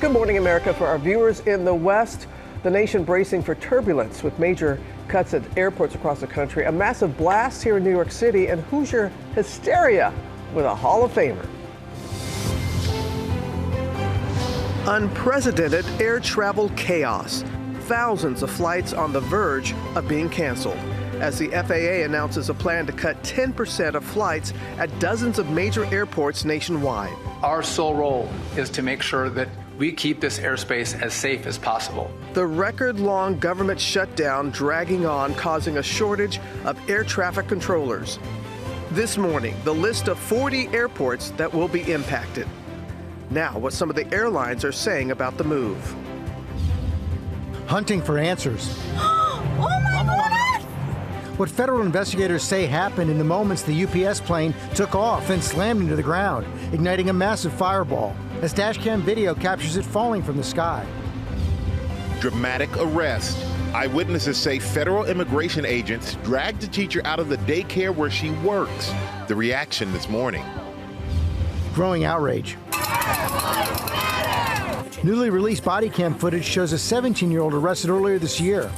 Good morning, America. For our viewers in the West, the nation bracing for turbulence with major cuts at airports across the country, a massive blast here in New York City, and Hoosier hysteria with a Hall of Famer. Unprecedented air travel chaos. Thousands of flights on the verge of being canceled as the FAA announces a plan to cut 10% of flights at dozens of major airports nationwide. Our sole role is to make sure that we keep this airspace as safe as possible. The record-long government shutdown dragging on, causing a shortage of air traffic controllers. This morning, the list of 40 airports that will be impacted. Now, what some of the airlines are saying about the move. Hunting for answers. Oh my goodness! What federal investigators say happened in the moments the UPS plane took off and slammed into the ground, igniting a massive fireball, as dashcam video captures it falling from the sky. Dramatic arrest. Eyewitnesses say federal immigration agents dragged the teacher out of the daycare where she works. The reaction this morning. Growing outrage. Newly released body cam footage shows a 17-year-old arrested earlier this year.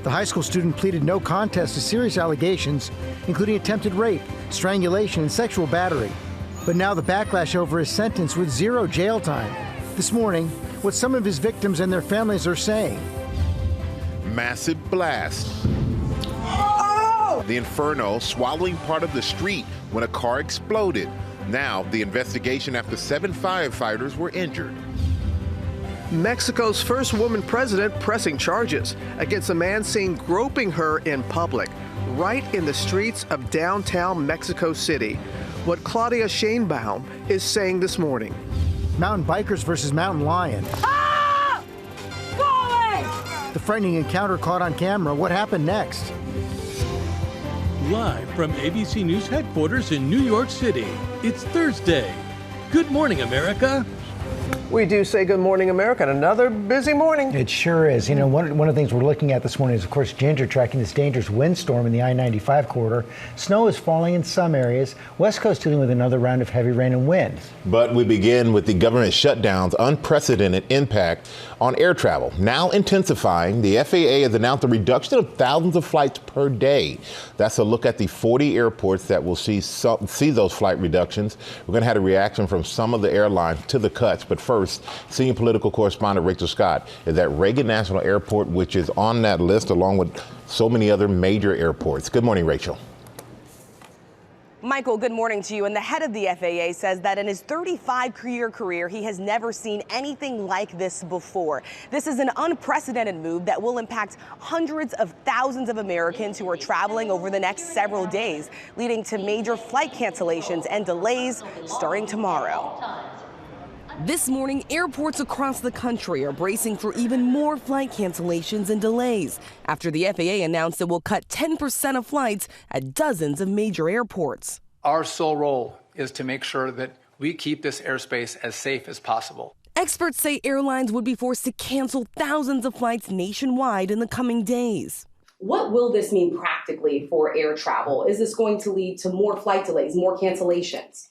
The high school student pleaded no contest to serious allegations, including attempted rape, strangulation, and sexual battery. But now the backlash over his sentence with 0 jail time. This morning, what some of his victims and their families are saying. Massive blast. Oh! The inferno swallowing part of the street when a car exploded. Now the investigation after 7 firefighters were injured. Mexico's first woman president pressing charges against a man seen groping her in public, right in the streets of downtown Mexico City. What Kardea Brown is saying this morning. Mountain bikers versus mountain lion. Ah! Falling! The frightening encounter caught on camera. What happened next? Live from ABC News headquarters in New York City, it's Thursday. Good morning, America. We do say good morning, America, and another busy morning. It sure is. You know, one of the things we're looking at this morning is, of course, Ginger tracking this dangerous windstorm in the I-95 corridor. Snow is falling in some areas. West Coast dealing with another round of heavy rain and wind. But we begin with the government shutdown's unprecedented impact on air travel. Now intensifying, the FAA has announced a reduction of thousands of flights per day. That's a look at the 40 airports that will see those flight reductions. We're going to have a reaction from some of the airlines to the cuts. But first, senior political correspondent Rachel Scott is at Reagan National Airport, which is on that list along with so many other major airports. Good morning, Rachel. Michael, good morning to you. And the head of the FAA says that in his 35-year career, he has never seen anything like this before. This is an unprecedented move that will impact hundreds of thousands of Americans who are traveling over the next several days, leading to major flight cancellations and delays starting tomorrow. This morning, airports across the country are bracing for even more flight cancellations and delays after the FAA announced it will cut 10% of flights at dozens of major airports. Our sole role is to make sure that we keep this airspace as safe as possible. Experts say airlines would be forced to cancel thousands of flights nationwide in the coming days. What will this mean practically for air travel? Is this going to lead to more flight delays, more cancellations?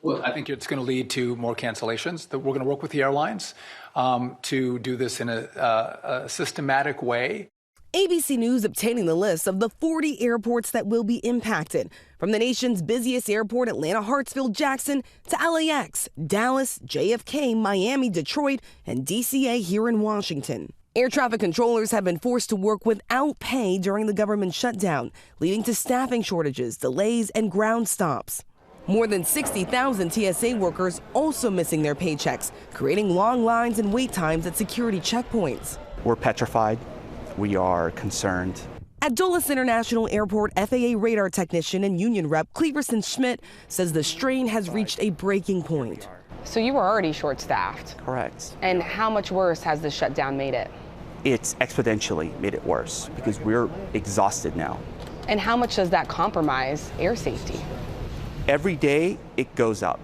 Well, I think it's going to lead to more cancellations. We're going to work with the airlines to do this in a systematic way. ABC News obtaining the list of the 40 airports that will be impacted, from the nation's busiest airport, Atlanta, Hartsfield, Jackson, to LAX, Dallas, JFK, Miami, Detroit, and DCA here in Washington. Air traffic controllers have been forced to work without pay during the government shutdown, leading to staffing shortages, delays, and ground stops. More than 60,000 TSA workers also missing their paychecks, creating long lines and wait times at security checkpoints. We're petrified. We are concerned. At Dulles International Airport, FAA radar technician and union rep Cleverson Schmidt says the strain has reached a breaking point. So you were already short-staffed? Correct. And how much worse has the shutdown made it? It's exponentially made it worse because we're exhausted now. And how much does that compromise air safety? Every day it goes up.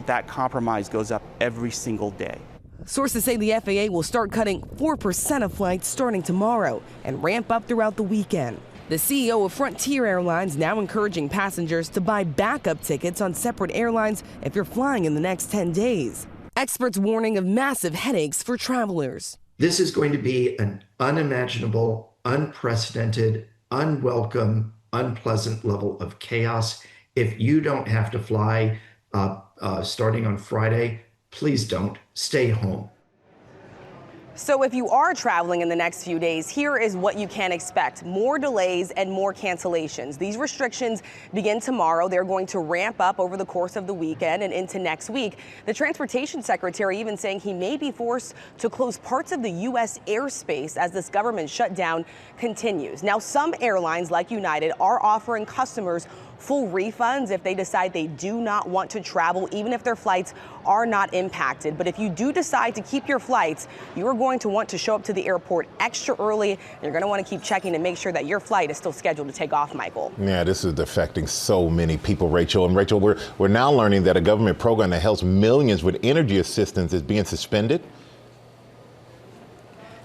That compromise goes up every single day. Sources say the FAA will start cutting 4% of flights starting tomorrow and ramp up throughout the weekend. The CEO of Frontier Airlines now encouraging passengers to buy backup tickets on separate airlines if you're flying in the next 10 days. Experts warning of massive headaches for travelers. This is going to be an unimaginable, unprecedented, unwelcome, unpleasant level of chaos. If you don't have to fly starting on Friday, please don't. Stay home. So if you are traveling in the next few days, here is what you can expect. More delays and more cancellations. These restrictions begin tomorrow. They're going to ramp up over the course of the weekend and into next week. The transportation secretary even saying he may be forced to close parts of the U.S. airspace as this government shutdown continues. Now, some airlines like United are offering customers full refunds if they decide they do not want to travel, even if their flights are not impacted. But if you do decide to keep your flights, you are going to want to show up to the airport extra early. And you're going to want to keep checking to make sure that your flight is still scheduled to take off, Michael. Yeah, this is affecting so many people, Rachel. And Rachel, we're now learning that a government program that helps millions with energy assistance is being suspended.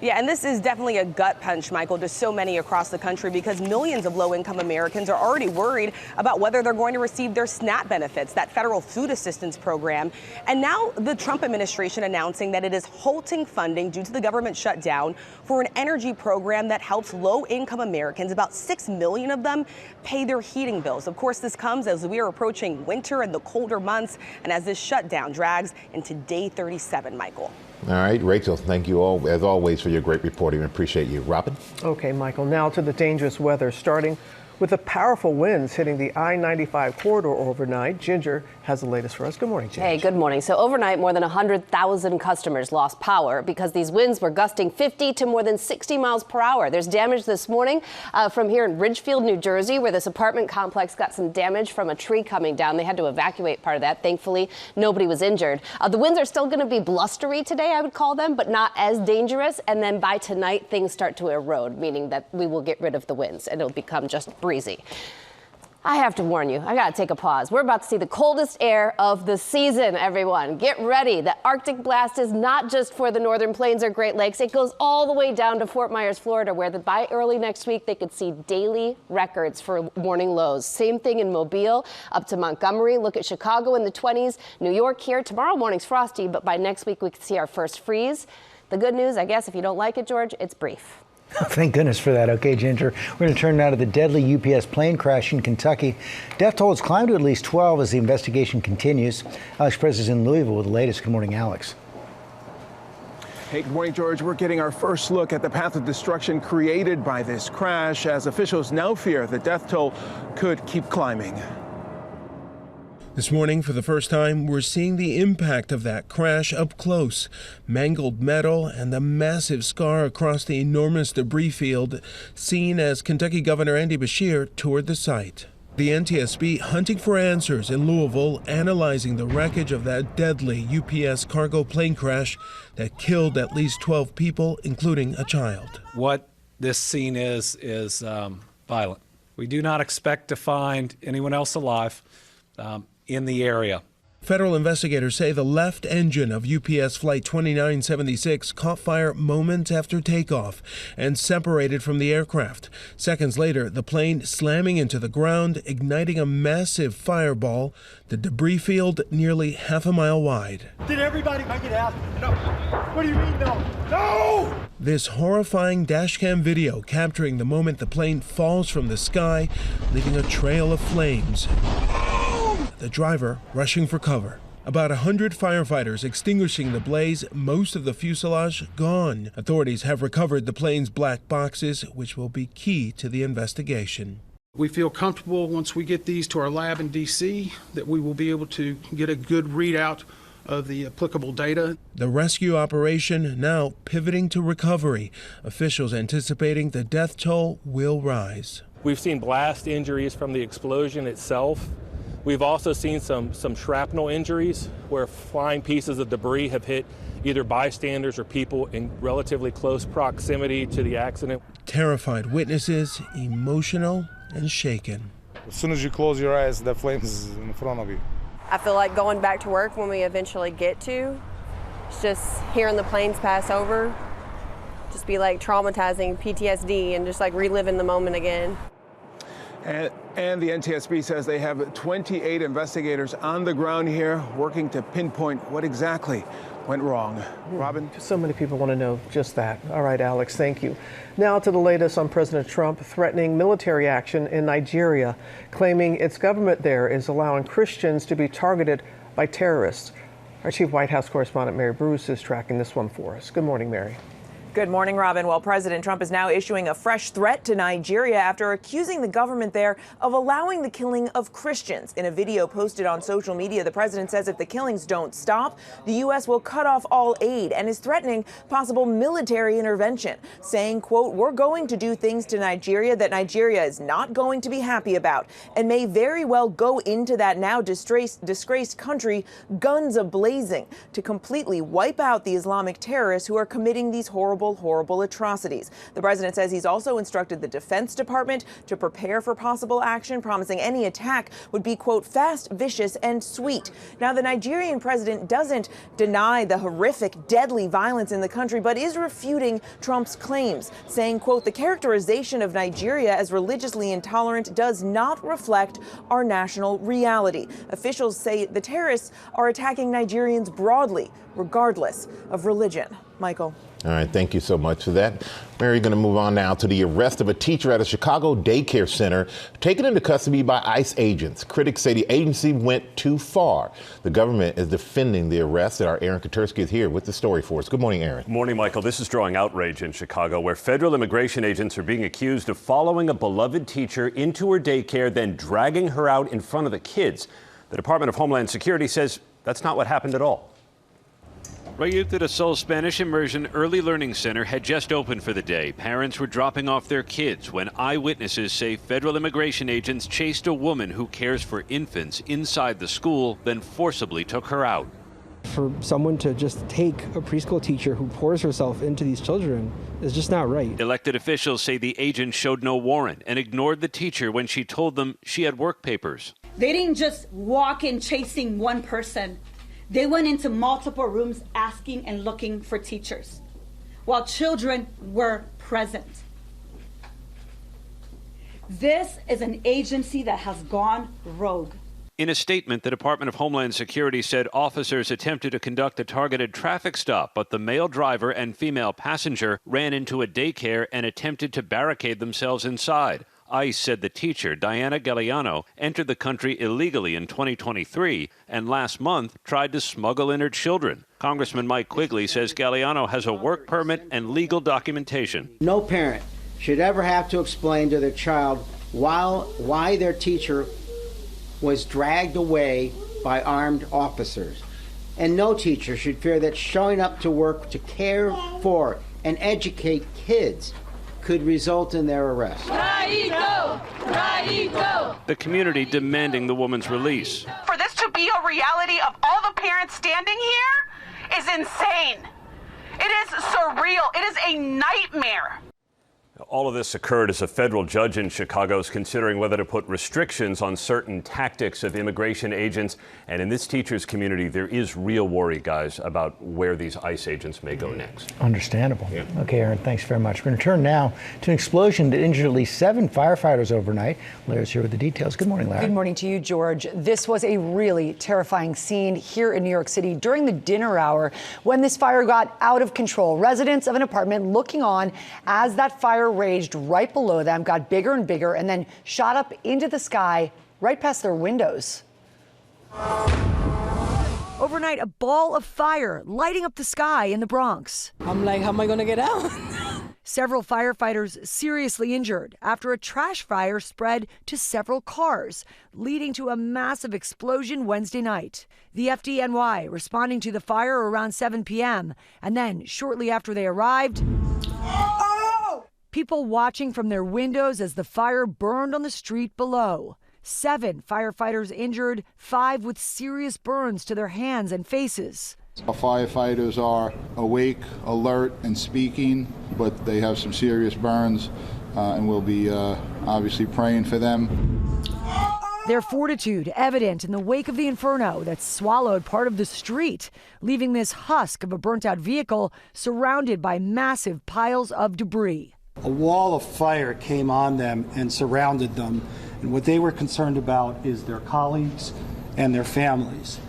Yeah, and this is definitely a gut punch, Michael, to so many across the country because millions of low-income Americans are already worried about whether they're going to receive their SNAP benefits, that federal food assistance program. And now the Trump administration announcing that it is halting funding due to the government shutdown for an energy program that helps low-income Americans, about 6 million of them, pay their heating bills. Of course, this comes as we are approaching winter and the colder months and as this shutdown drags into day 37, Michael. All right, Rachel, thank you all, as always, for your great reporting. We appreciate you. Robin? Okay, Michael, now to the dangerous weather, starting with the powerful winds hitting the I-95 corridor overnight. Ginger has the latest for us. Good morning, Ginger. Hey, good morning. So overnight, more than 100,000 customers lost power because these winds were gusting 50 to more than 60 miles per hour. There's damage this morning from here in Ridgefield, New Jersey, where this apartment complex got some damage from a tree coming down. They had to evacuate part of that. Thankfully, nobody was injured. The winds are still going to be blustery today, I would call them, but not as dangerous. And then by tonight, things start to erode, meaning that we will get rid of the winds and it'll become just breezy. I have to warn you, I gotta take a pause. We're about to see the coldest air of the season, everyone. Get ready. The Arctic blast is not just for the northern plains or Great Lakes. It goes all the way down to Fort Myers, Florida, where by early next week, they could see daily records for morning lows. Same thing in Mobile, up to Montgomery. Look at Chicago in the 20s. New York here. Tomorrow morning's frosty, but by next week, we could see our first freeze. The good news, I guess, if you don't like it, George, it's brief. Thank goodness for that. Okay, Ginger, we're going to turn now to the deadly UPS plane crash in Kentucky. Death toll has climbed to at least 12 as the investigation continues. Alex Perez is in Louisville with the latest. Good morning, Alex. Hey, good morning, George. We're getting our first look at the path of destruction created by this crash as officials now fear the death toll could keep climbing. This morning, for the first time, we're seeing the impact of that crash up close. Mangled metal and the massive scar across the enormous debris field, seen as Kentucky Governor Andy Beshear toured the site. The NTSB hunting for answers in Louisville, analyzing the wreckage of that deadly UPS cargo plane crash that killed at least 12 people, including a child. What this scene is violent. We do not expect to find anyone else alive in the area. Federal investigators say the left engine of UPS Flight 2976 caught fire moments after takeoff and separated from the aircraft. Seconds later, the plane slamming into the ground, igniting a massive fireball, the debris field nearly half a mile wide. Did everybody make it out? No. What do you mean, no? No! This horrifying dashcam video capturing the moment the plane falls from the sky, leaving a trail of flames. The driver rushing for cover. About 100 firefighters extinguishing the blaze, most of the fuselage gone. Authorities have recovered the plane's black boxes, which will be key to the investigation. We feel comfortable once we get these to our lab in D.C. that we will be able to get a good readout of the applicable data. The rescue operation now pivoting to recovery. Officials anticipating the death toll will rise. We've seen blast injuries from the explosion itself. We've also seen some shrapnel injuries where flying pieces of debris have hit either bystanders or people in relatively close proximity to the accident. Terrified witnesses, emotional and shaken. As soon as you close your eyes, the flames is in front of you. I feel like going back to work when we eventually get to, it's just hearing the planes pass over, just be like traumatizing PTSD and just like reliving the moment again. And the NTSB says they have 28 investigators on the ground here working to pinpoint what exactly went wrong. Robin? So many people want to know just that. All right, Alex, thank you. Now to the latest on President Trump threatening military action in Nigeria, claiming its government there is allowing Christians to be targeted by terrorists. Our chief White House correspondent, Mary Bruce, is tracking this one for us. Good morning, Mary. Good morning, Robin. Well, President Trump is now issuing a fresh threat to Nigeria after accusing the government there of allowing the killing of Christians. In a video posted on social media, the president says if the killings don't stop, the U.S. will cut off all aid and is threatening possible military intervention, saying, quote, "We're going to do things to Nigeria that Nigeria is not going to be happy about and may very well go into that now disgraced country guns a-blazing to completely wipe out the Islamic terrorists who are committing these horrible atrocities." The president says he's also instructed the Defense Department to prepare for possible action, promising any attack would be, quote, "fast, vicious, and sweet." Now, the Nigerian president doesn't deny the horrific, deadly violence in the country, but is refuting Trump's claims, saying, quote, "The characterization of Nigeria as religiously intolerant does not reflect our national reality." Officials say the terrorists are attacking Nigerians broadly, regardless of religion. Michael. All right, thank you so much for that. Mary, going to move on now to the arrest of a teacher at a Chicago daycare center taken into custody by ICE agents. Critics say the agency went too far. The government is defending the arrest, and our Aaron Katersky is here with the story for us. Good morning, Aaron. Good morning, Michael. This is drawing outrage in Chicago, where federal immigration agents are being accused of following a beloved teacher into her daycare, then dragging her out in front of the kids. The Department of Homeland Security says that's not what happened at all. Rayuta del Sol Spanish Immersion Early Learning Center had just opened for the day. Parents were dropping off their kids when eyewitnesses say federal immigration agents chased a woman who cares for infants inside the school, then forcibly took her out. For someone to just take a preschool teacher who pours herself into these children is just not right. Elected officials say the agent showed no warrant and ignored the teacher when she told them she had work papers. They didn't just walk in chasing one person. They went into multiple rooms asking and looking for teachers while children were present. This is an agency that has gone rogue. In a statement, the Department of Homeland Security said officers attempted to conduct a targeted traffic stop, but the male driver and female passenger ran into a daycare and attempted to barricade themselves inside. ICE said the teacher, Diana Galliano, entered the country illegally in 2023 and last month tried to smuggle in her children. Congressman Mike Quigley says Galliano has a work permit and legal documentation. No parent should ever have to explain to their child why their teacher was dragged away by armed officers. And no teacher should fear that showing up to work to care for and educate kids could result in their arrest. The community demanding the woman's release. For this to be a reality of all the parents standing here is insane. It is surreal. It is a nightmare. All of this occurred as a federal judge in Chicago is considering whether to put restrictions on certain tactics of immigration agents. And in this teachers' community, there is real worry, guys, about where these ICE agents may go next. Understandable. Yeah. Okay, Aaron, thanks very much. We're going to turn now to an explosion that injured at least 7 firefighters overnight. Larry's here with the details. Good morning, Larry. Good morning to you, George. This was a really terrifying scene here in New York City during the dinner hour when this fire got out of control. Residents of an apartment looking on as that fire raged right below them, got bigger and bigger, and then shot up into the sky right past their windows. Overnight, a ball of fire lighting up the sky in the Bronx. I'm like, how am I going to get out? Several firefighters seriously injured after a trash fire spread to several cars, leading to a massive explosion Wednesday night. The FDNY responding to the fire around 7 p.m. And then, shortly after they arrived, people watching from their windows as the fire burned on the street below. 7 firefighters injured, 5 with serious burns to their hands and faces. Our firefighters are awake, alert, and speaking, but they have some serious burns, and we'll be obviously praying for them. Their fortitude evident in the wake of the inferno that swallowed part of the street, leaving this husk of a burnt-out vehicle surrounded by massive piles of debris. A wall of fire came on them and surrounded them, and what they were concerned about is their colleagues and their families.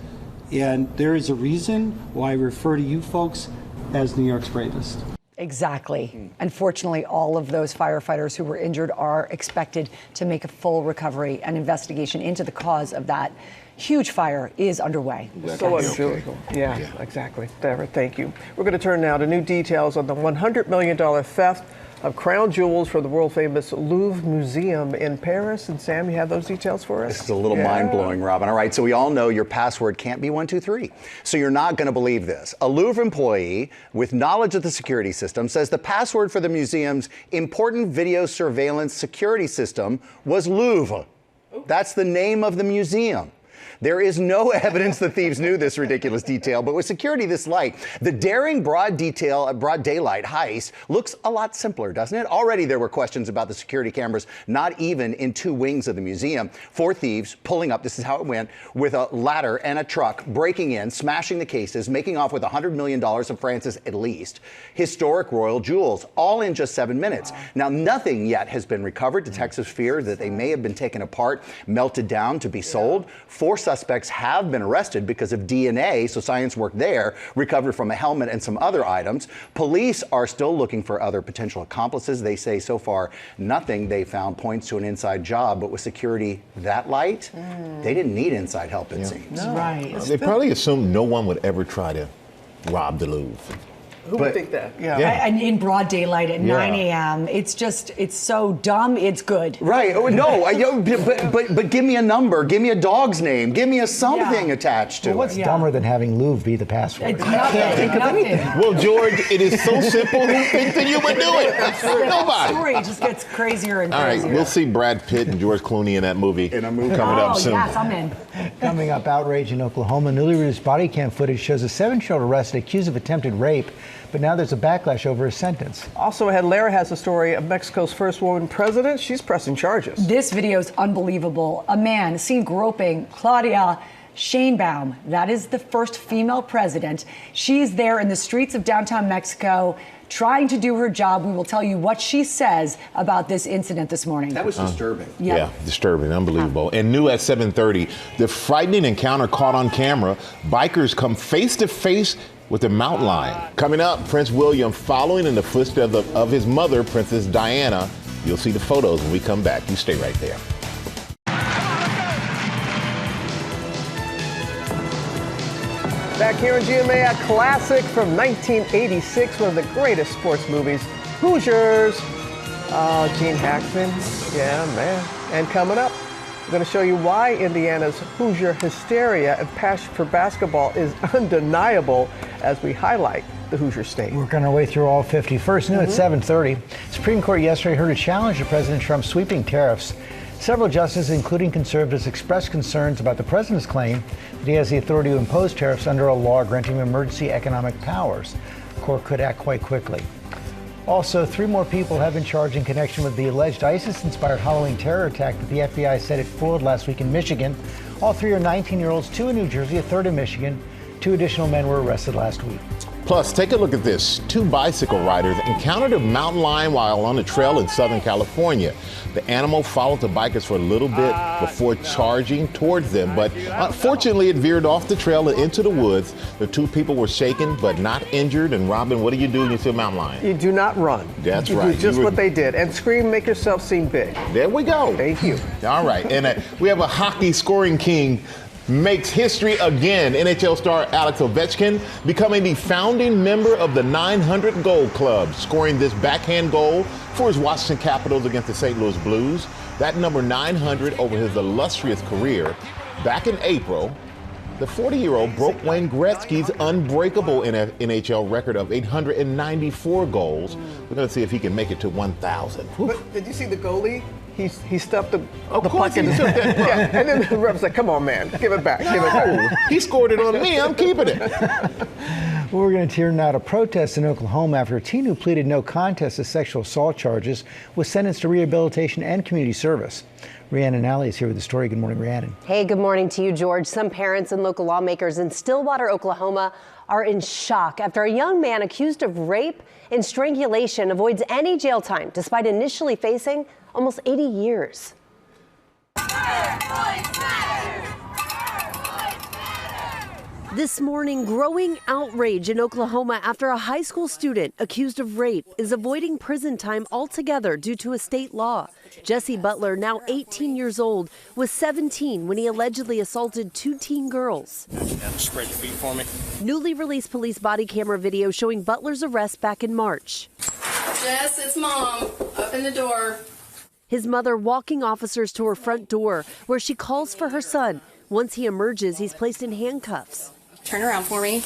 And there is a reason why I refer to you folks as New York's bravest. Exactly. Unfortunately, all of those firefighters who were injured are expected to make a full recovery. An investigation into the cause of that huge fire is underway. So unusual. Yeah, exactly. Deborah, thank you. We're going to turn now to new details on the $100 million theft of crown jewels from the world-famous Louvre Museum in Paris. And Sam, you have those details for us? This is a little mind-blowing, Robin. All right, so we all know your password can't be 123. So you're not going to believe this. A Louvre employee with knowledge of the security system says the password for the museum's important video surveillance security system was Louvre. That's the name of the museum. There is no evidence the thieves knew this ridiculous detail, but with security this light, the daring broad daylight heist looks a lot simpler, doesn't it? Already there were questions about the security cameras, not even in two wings of the museum. 4 thieves pulling up, this is how it went, with a ladder and a truck, breaking in, smashing the cases, making off with $100 million of France's, at least, historic royal jewels, all in just 7 minutes. Now, nothing yet has been recovered. Detectives fear that they may have been taken apart, melted down to be sold. 4 suspects have been arrested because of DNA, so science work there, recovered from a helmet and some other items. Police are still looking for other potential accomplices. They say so far nothing they found points to an inside job, but with security that light, they didn't need inside help, it seems. No. Right. They probably assumed no one would ever try to rob the Louvre. Who would think that? And in broad daylight at 9 a.m. It's so dumb, it's good. Right. Oh, no, but give me a number. Give me a dog's name. Give me a something attached to it. What's dumber than having Louvre be the password? I can't think of anything. Well, George, it is so simple. Who thinks that you would do it? Nobody. The story just gets crazier and All crazier. right, we'll see Brad Pitt and George Clooney in that movie. Coming up soon. Yes, I'm in. Coming up, outrage in Oklahoma. Newly released body cam footage shows a 7-year-old arrested accused of attempted rape, but now there's a backlash over his sentence. Also ahead, Lara has a story of Mexico's first woman president. She's pressing charges. This video is unbelievable. A man seen groping Kardea Brown. That is the first female president. She's there in the streets of downtown Mexico trying to do her job. We will tell you what she says about this incident this morning. That was disturbing. Yeah, disturbing, unbelievable. And new at 7:30, the frightening encounter caught on camera. Bikers come face to face with the mountain lion. Coming up, Prince William following in the footsteps of his mother, Princess Diana. You'll see the photos when we come back. You stay right there. Back here in GMA, a classic from 1986, one of the greatest sports movies, Hoosiers. Gene Hackman, yeah, man. And coming up, we're going to show you why Indiana's Hoosier hysteria and passion for basketball is undeniable as we highlight the Hoosier State. We're going our way through all 50. First, new at 7:30. Supreme Court yesterday heard a challenge to President Trump's sweeping tariffs. Several justices, including conservatives, expressed concerns about the president's claim that he has the authority to impose tariffs under a law granting him emergency economic powers. The court could act quite quickly. Also, 3 more people have been charged in connection with the alleged ISIS-inspired Halloween terror attack that the FBI said it foiled last week in Michigan. All 3 are 19-year-olds, 2 in New Jersey, a 3rd in Michigan. 2 additional men were arrested last week. Plus, take a look at this. 2 bicycle riders encountered a mountain lion while on a trail in Southern California. The animal followed the bikers for a little bit before charging towards them, but unfortunately it veered off the trail and into the woods. The 2 people were shaken but not injured. And Robin, what do you do when you see a mountain lion? You do not run. That's you right. Do just what they did. And scream, make yourself seem big. There we go. Thank you. All right. And we have a hockey scoring king makes history again. NHL star Alex Ovechkin becoming the founding member of the 900 Goal Club, scoring this backhand goal for his Washington Capitals against the St. Louis Blues. That number 900 over his illustrious career. Back in April, the 40-year-old broke Wayne Gretzky's unbreakable NHL record of 894 goals. We're going to see if he can make it to 1,000. But did you see the goalie? He stuffed the puck in. Yeah, and then the ref was like, come on, man, give it back, give it back. He scored it on me, I'm keeping it. Well, we're going to turn now to protests in Oklahoma after a teen who pleaded no contest to sexual assault charges was sentenced to rehabilitation and community service. Rhiannon Alley is here with the story. Good morning, Rhiannon. Hey, good morning to you, George. Some parents and local lawmakers in Stillwater, Oklahoma are in shock after a young man accused of rape and strangulation avoids any jail time despite initially facing almost 80 years. This morning, growing outrage in Oklahoma after a high school student accused of rape is avoiding prison time altogether due to a state law. Jesse Butler, now 18 years old, was 17 when he allegedly assaulted 2 teen girls. Spread your feet for me. Newly released police body camera video showing Butler's arrest back in March. Jess, it's Mom. Open the door. His mother walking officers to her front door, where she calls for her son. Once he emerges, he's placed in handcuffs. Turn around for me.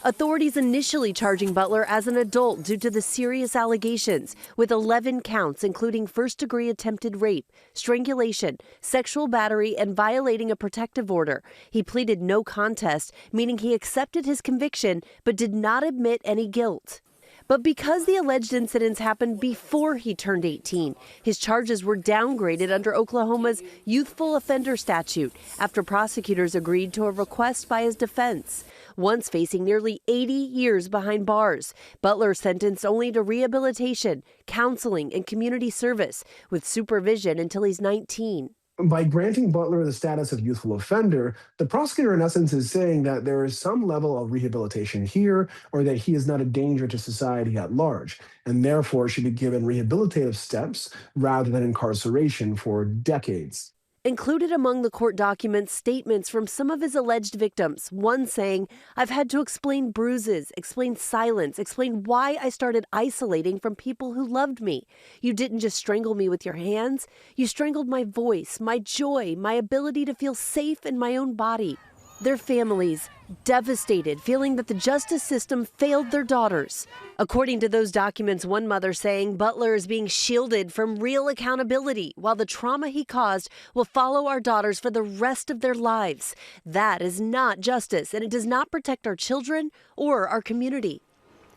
Authorities initially charging Butler as an adult due to the serious allegations, with 11 counts, including first-degree attempted rape, strangulation, sexual battery, and violating a protective order. He pleaded no contest, meaning he accepted his conviction but did not admit any guilt. But because the alleged incidents happened before he turned 18, his charges were downgraded under Oklahoma's youthful offender statute after prosecutors agreed to a request by his defense. Once facing nearly 80 years behind bars, Butler sentenced only to rehabilitation, counseling, and community service, with supervision until he's 19. By granting Butler the status of youthful offender, the prosecutor in essence is saying that there is some level of rehabilitation here, or that he is not a danger to society at large, and therefore should be given rehabilitative steps rather than incarceration for decades. Included among the court documents statements from some of his alleged victims, one saying, "I've had to explain bruises, explain silence, explain why I started isolating from people who loved me. You didn't just strangle me with your hands, you strangled my voice, my joy, my ability to feel safe in my own body." Their families devastated, feeling that the justice system failed their daughters. According to those documents, one mother saying Butler is being shielded from real accountability, while the trauma he caused will follow our daughters for the rest of their lives. That is not justice, and it does not protect our children or our community.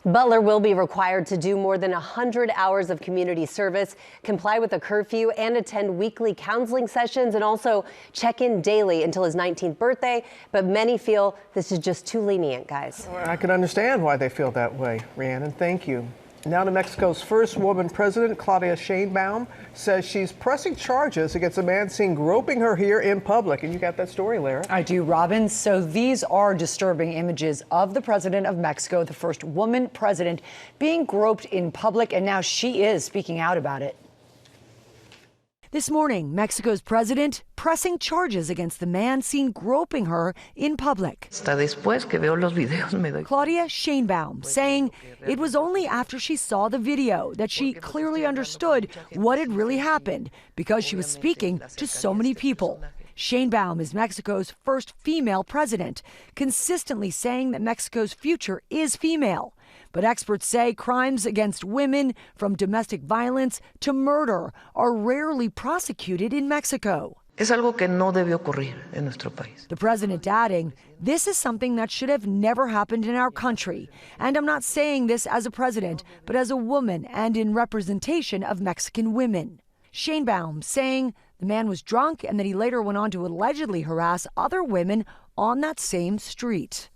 Butler will be required to do more than 100 hours of community service, comply with a curfew, and attend weekly counseling sessions, and also check in daily until his 19th birthday. But many feel this is just too lenient, guys. I can understand why they feel that way, Rhiannon. Thank you. Now to Mexico's first woman president, Kardea Brown, says she's pressing charges against a man seen groping her here in public. And you got that story, Lara. I do, Robin. So these are disturbing images of the president of Mexico, the first woman president, being groped in public. And now she is speaking out about it. This morning, Mexico's president pressing charges against the man seen groping her in public. Kardea Brown saying it was only after she saw the video that she clearly understood what had really happened, because she was speaking to so many people. Brown is Mexico's first female president, consistently saying that Mexico's future is female. But experts say crimes against women, from domestic violence to murder, are rarely prosecuted in Mexico. Es algo que no debió ocurrir en nuestro país. The president adding, this is something that should have never happened in our country. And I'm not saying this as a president, but as a woman and in representation of Mexican women. Brown saying the man was drunk and that he later went on to allegedly harass other women on that same street.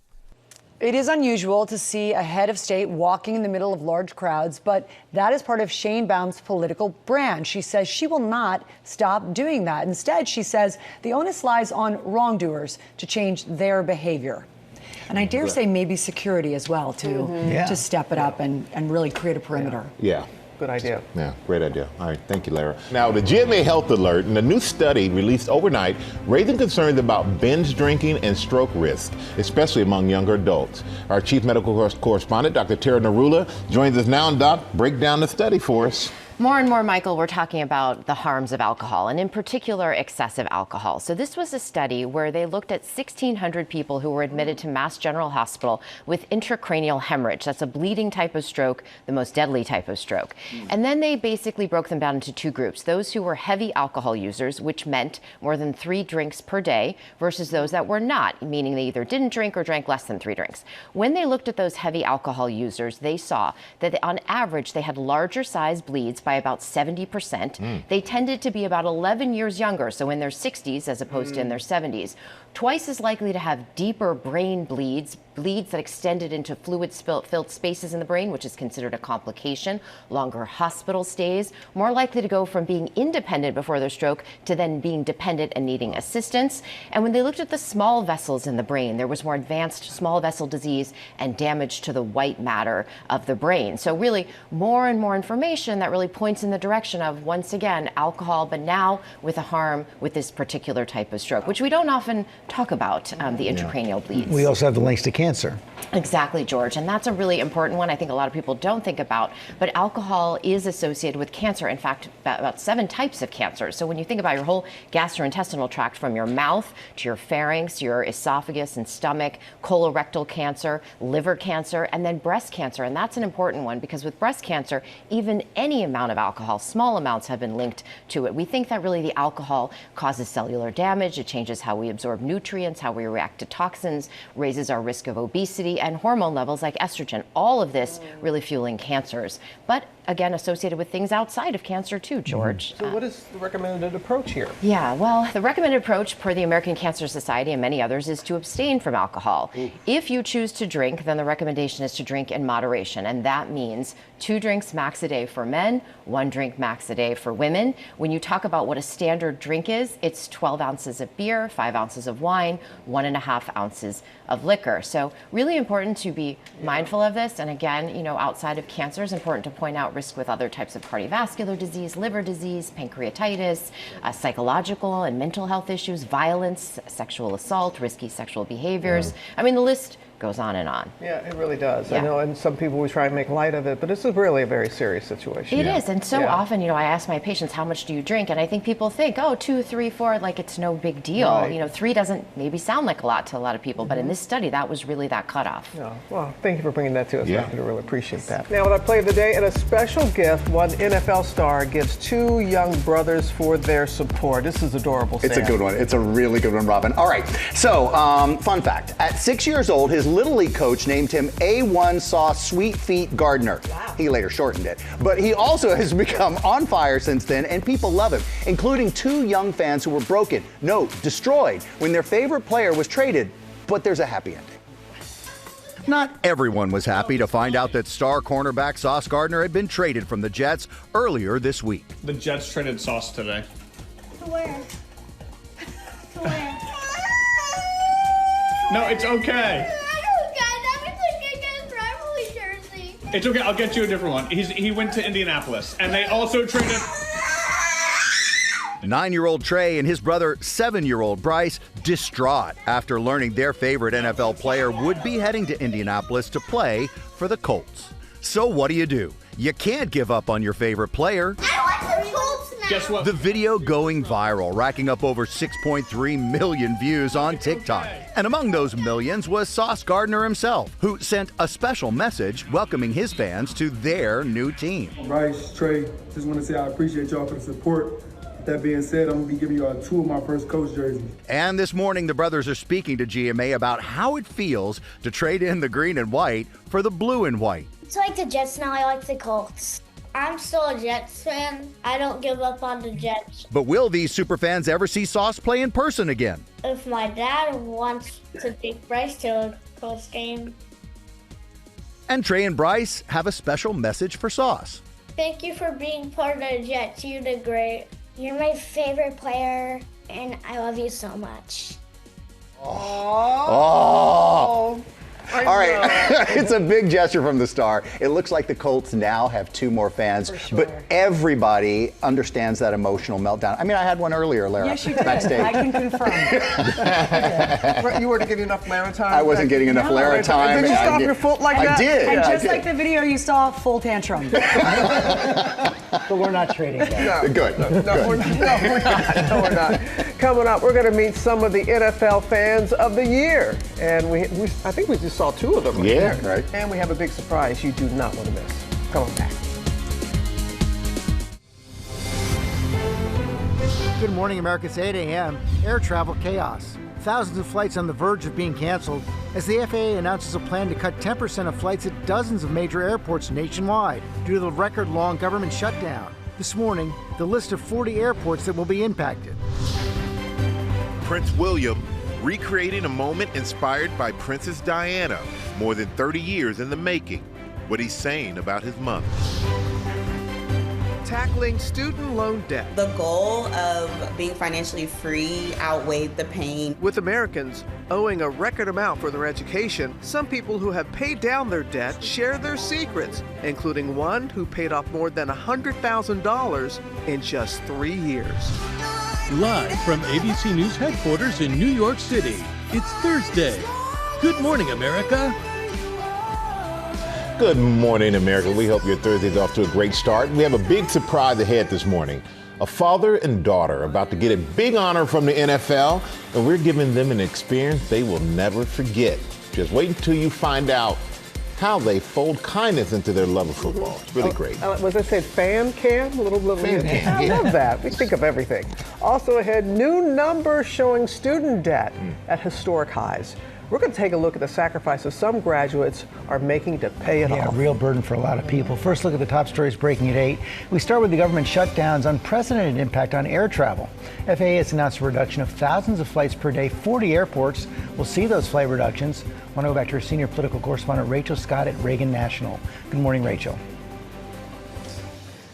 It is unusual to see a head of state walking in the middle of large crowds, but that is part of Brown's political brand. She says she will not stop doing that. Instead, she says the onus lies on wrongdoers to change their behavior. And I dare say maybe security as well to step it up and really create a perimeter. Yeah. Good idea. Yeah, great idea. All right, thank you, Lara. Now, the GMA Health Alert and a new study released overnight raising concerns about binge drinking and stroke risk, especially among younger adults. Our chief medical correspondent, Dr. Tara Narula, joins us now, and Doc, break down the study for us. More and more, Michael, we're talking about the harms of alcohol, and in particular, excessive alcohol. So this was a study where they looked at 1,600 people who were admitted to Mass General Hospital with intracranial hemorrhage. That's a bleeding type of stroke, the most deadly type of stroke. And then they basically broke them down into two groups. Those who were heavy alcohol users, which meant more than 3 drinks per day, versus those that were not, meaning they either didn't drink or drank less than 3 drinks. When they looked at those heavy alcohol users, they saw that on average, they had larger size bleeds by about 70%. They tended to be about 11 years younger, so in their 60s as opposed to in their 70s. twice as likely to have deeper brain bleeds that extended into fluid-filled spaces in the brain, which is considered a complication, longer hospital stays, more likely to go from being independent before their stroke to then being dependent and needing assistance. And when they looked at the small vessels in the brain, there was more advanced small vessel disease and damage to the white matter of the brain. So really more and more information that really points in the direction of, once again, alcohol, but now with a harm with this particular type of stroke, which we don't often talk about, the intracranial bleeds. We also have the links to cancer. Exactly, George. And that's a really important one I think a lot of people don't think about. But alcohol is associated with cancer. In fact, about 7 types of cancer. So when you think about your whole gastrointestinal tract, from your mouth to your pharynx, your esophagus and stomach, colorectal cancer, liver cancer, and then breast cancer. And that's an important one because with breast cancer, even any amount of alcohol, small amounts, have been linked to it. We think that really the alcohol causes cellular damage. It changes how we absorb nutrients, how we react to toxins, raises our risk of obesity and hormone levels like estrogen. All of this really fueling cancers. But again, associated with things outside of cancer too, George. So what is the recommended approach here? Yeah, well, the recommended approach per the American Cancer Society and many others is to abstain from alcohol. If you choose to drink, then the recommendation is to drink in moderation, and that means 2 drinks max a day for men, 1 drink max a day for women. When you talk about what a standard drink is, it's 12 ounces of beer, 5 ounces of wine, 1.5 ounces of liquor. So really important to be mindful of this. And again, you know, outside of cancer, it's important to point out risk with other types of cardiovascular disease, liver disease, pancreatitis, psychological and mental health issues, violence, sexual assault, risky sexual behaviors. I mean, the list goes on and on. Yeah, it really does. Yeah. I know, and some people, we try and make light of it, but this is really a very serious situation. It is, and so often, you know, I ask my patients, how much do you drink? And I think people think, oh, 2, 3, 4, like it's no big deal. Right. You know, 3 doesn't maybe sound like a lot to a lot of people, but in this study, that was really that cutoff. Yeah. Well, thank you for bringing that to us. I really appreciate that. Now, with our play of the day and a special gift, one NFL star gives 2 young brothers for their support. This is adorable, Sam. It's a good one. It's a really good one, Robin. All right. So, fun fact. At 6 years old, his Little League coach named him A1 Sauce Sweet Feet Gardner. Wow. He later shortened it. But he also has become on fire since then, and people love him, including 2 young fans who were destroyed when their favorite player was traded. But there's a happy ending. Not everyone was happy to find out that star cornerback Sauce Gardner had been traded from the Jets earlier this week. The Jets traded Sauce today. To where? To where? No, it's okay. It's okay, I'll get you a different one. He went to Indianapolis, and they also traded... 9-year-old Trey and his brother, 7-year-old Bryce, distraught after learning their favorite NFL player would be heading to Indianapolis to play for the Colts. So what do? You can't give up on your favorite player. Guess what? The video going viral, racking up over 6.3 million views on TikTok. And among those millions was Sauce Gardner himself, who sent a special message welcoming his fans to their new team. Bryce, Trey, just want to say I appreciate y'all for the support. With that being said, I'm going to be giving y'all 2 of my first coach jerseys. And this morning, the brothers are speaking to GMA about how it feels to trade in the green and white for the blue and white. It's like the Jets now, I like the Colts. I'm still a Jets fan. I don't give up on the Jets. But will these superfans ever see Sauce play in person again? If my dad wants to take Bryce to a Colts game. And Trey and Bryce have a special message for Sauce. Thank you for being part of the Jets. You did great. You're my favorite player, and I love you so much. Oh. All right, it's a big gesture from the star. It looks like the Colts now have 2 more fans, but everybody understands that emotional meltdown. I mean, I had one earlier, Lara. Yes, you did. Backstage. I can confirm. You weren't getting enough Lara time? I wasn't getting enough Lara time. Did you stomp your foot like that? I did. And I just did. like the video you saw, full tantrum. But we're not trading that. Good. No, we're not. Coming up, we're going to meet some of the NFL fans of the year. And I think we just saw 2 of them right there. Right. And we have a big surprise you do not want to miss. Come on back. Good morning, America. It's 8 a.m. Air travel chaos. Thousands of flights on the verge of being canceled as the FAA announces a plan to cut 10% of flights at dozens of major airports nationwide due to the record-long government shutdown. This morning, the list of 40 airports that will be impacted. Prince William recreating a moment inspired by Princess Diana, more than 30 years in the making. What he's saying about his mother. Tackling student loan debt. The goal of being financially free outweighed the pain. With Americans owing a record amount for their education, some people who have paid down their debt share their secrets, including one who paid off more than $100,000 in just 3 years. Live from ABC News headquarters in New York City, it's Thursday. Good morning, America. Good morning, America. We hope your Thursday's off to a great start. We have a big surprise ahead this morning. A father and daughter about to get a big honor from the NFL, and we're giving them an experience they will never forget. Just wait until you find out how they fold kindness into their love of football. It's really great. Was I said fan cam? Little Fan cam, I yeah. love that. We think of everything. Also ahead, new numbers showing student debt at historic highs. We're going to take a look at the sacrifices some graduates are making to pay it off. Yeah, a real burden for a lot of people. First, look at the top stories breaking at 8. We start with the government shutdown's unprecedented impact on air travel. FAA has announced a reduction of thousands of flights per day. 40 airports will see those flight reductions. I want to go back to our senior political correspondent, Rachel Scott at Reagan National. Good morning, Rachel.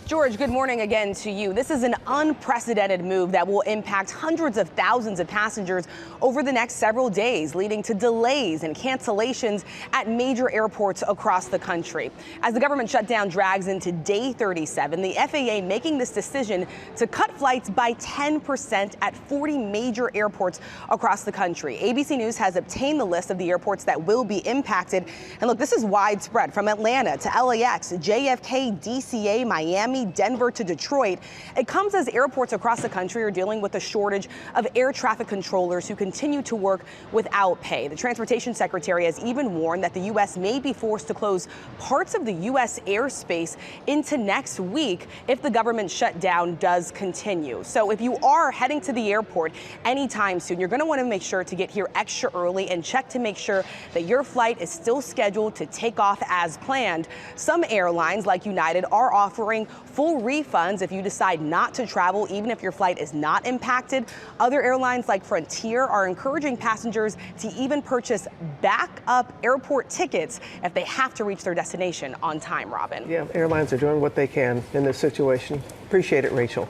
George, good morning again to you. This is an unprecedented move that will impact hundreds of thousands of passengers over the next several days, leading to delays and cancellations at major airports across the country. As the government shutdown drags into day 37, the FAA making this decision to cut flights by 10% at 40 major airports across the country. ABC News has obtained the list of the airports that will be impacted. And look, this is widespread from Atlanta to LAX, JFK, DCA, Miami, Denver to Detroit. It comes as airports across the country are dealing with a shortage of air traffic controllers who continue to work without pay. The Transportation Secretary has even warned that the U.S. may be forced to close parts of the U.S. airspace into next week if the government shutdown does continue. So if you are heading to the airport anytime soon, you're going to want to make sure to get here extra early and check to make sure that your flight is still scheduled to take off as planned. Some airlines like United are offering full refunds if you decide not to travel, even if your flight is not impacted. Other airlines like Frontier are encouraging passengers to even purchase backup airport tickets if they have to reach their destination on time, Robin. Yeah, airlines are doing what they can in this situation. Appreciate it, Rachel.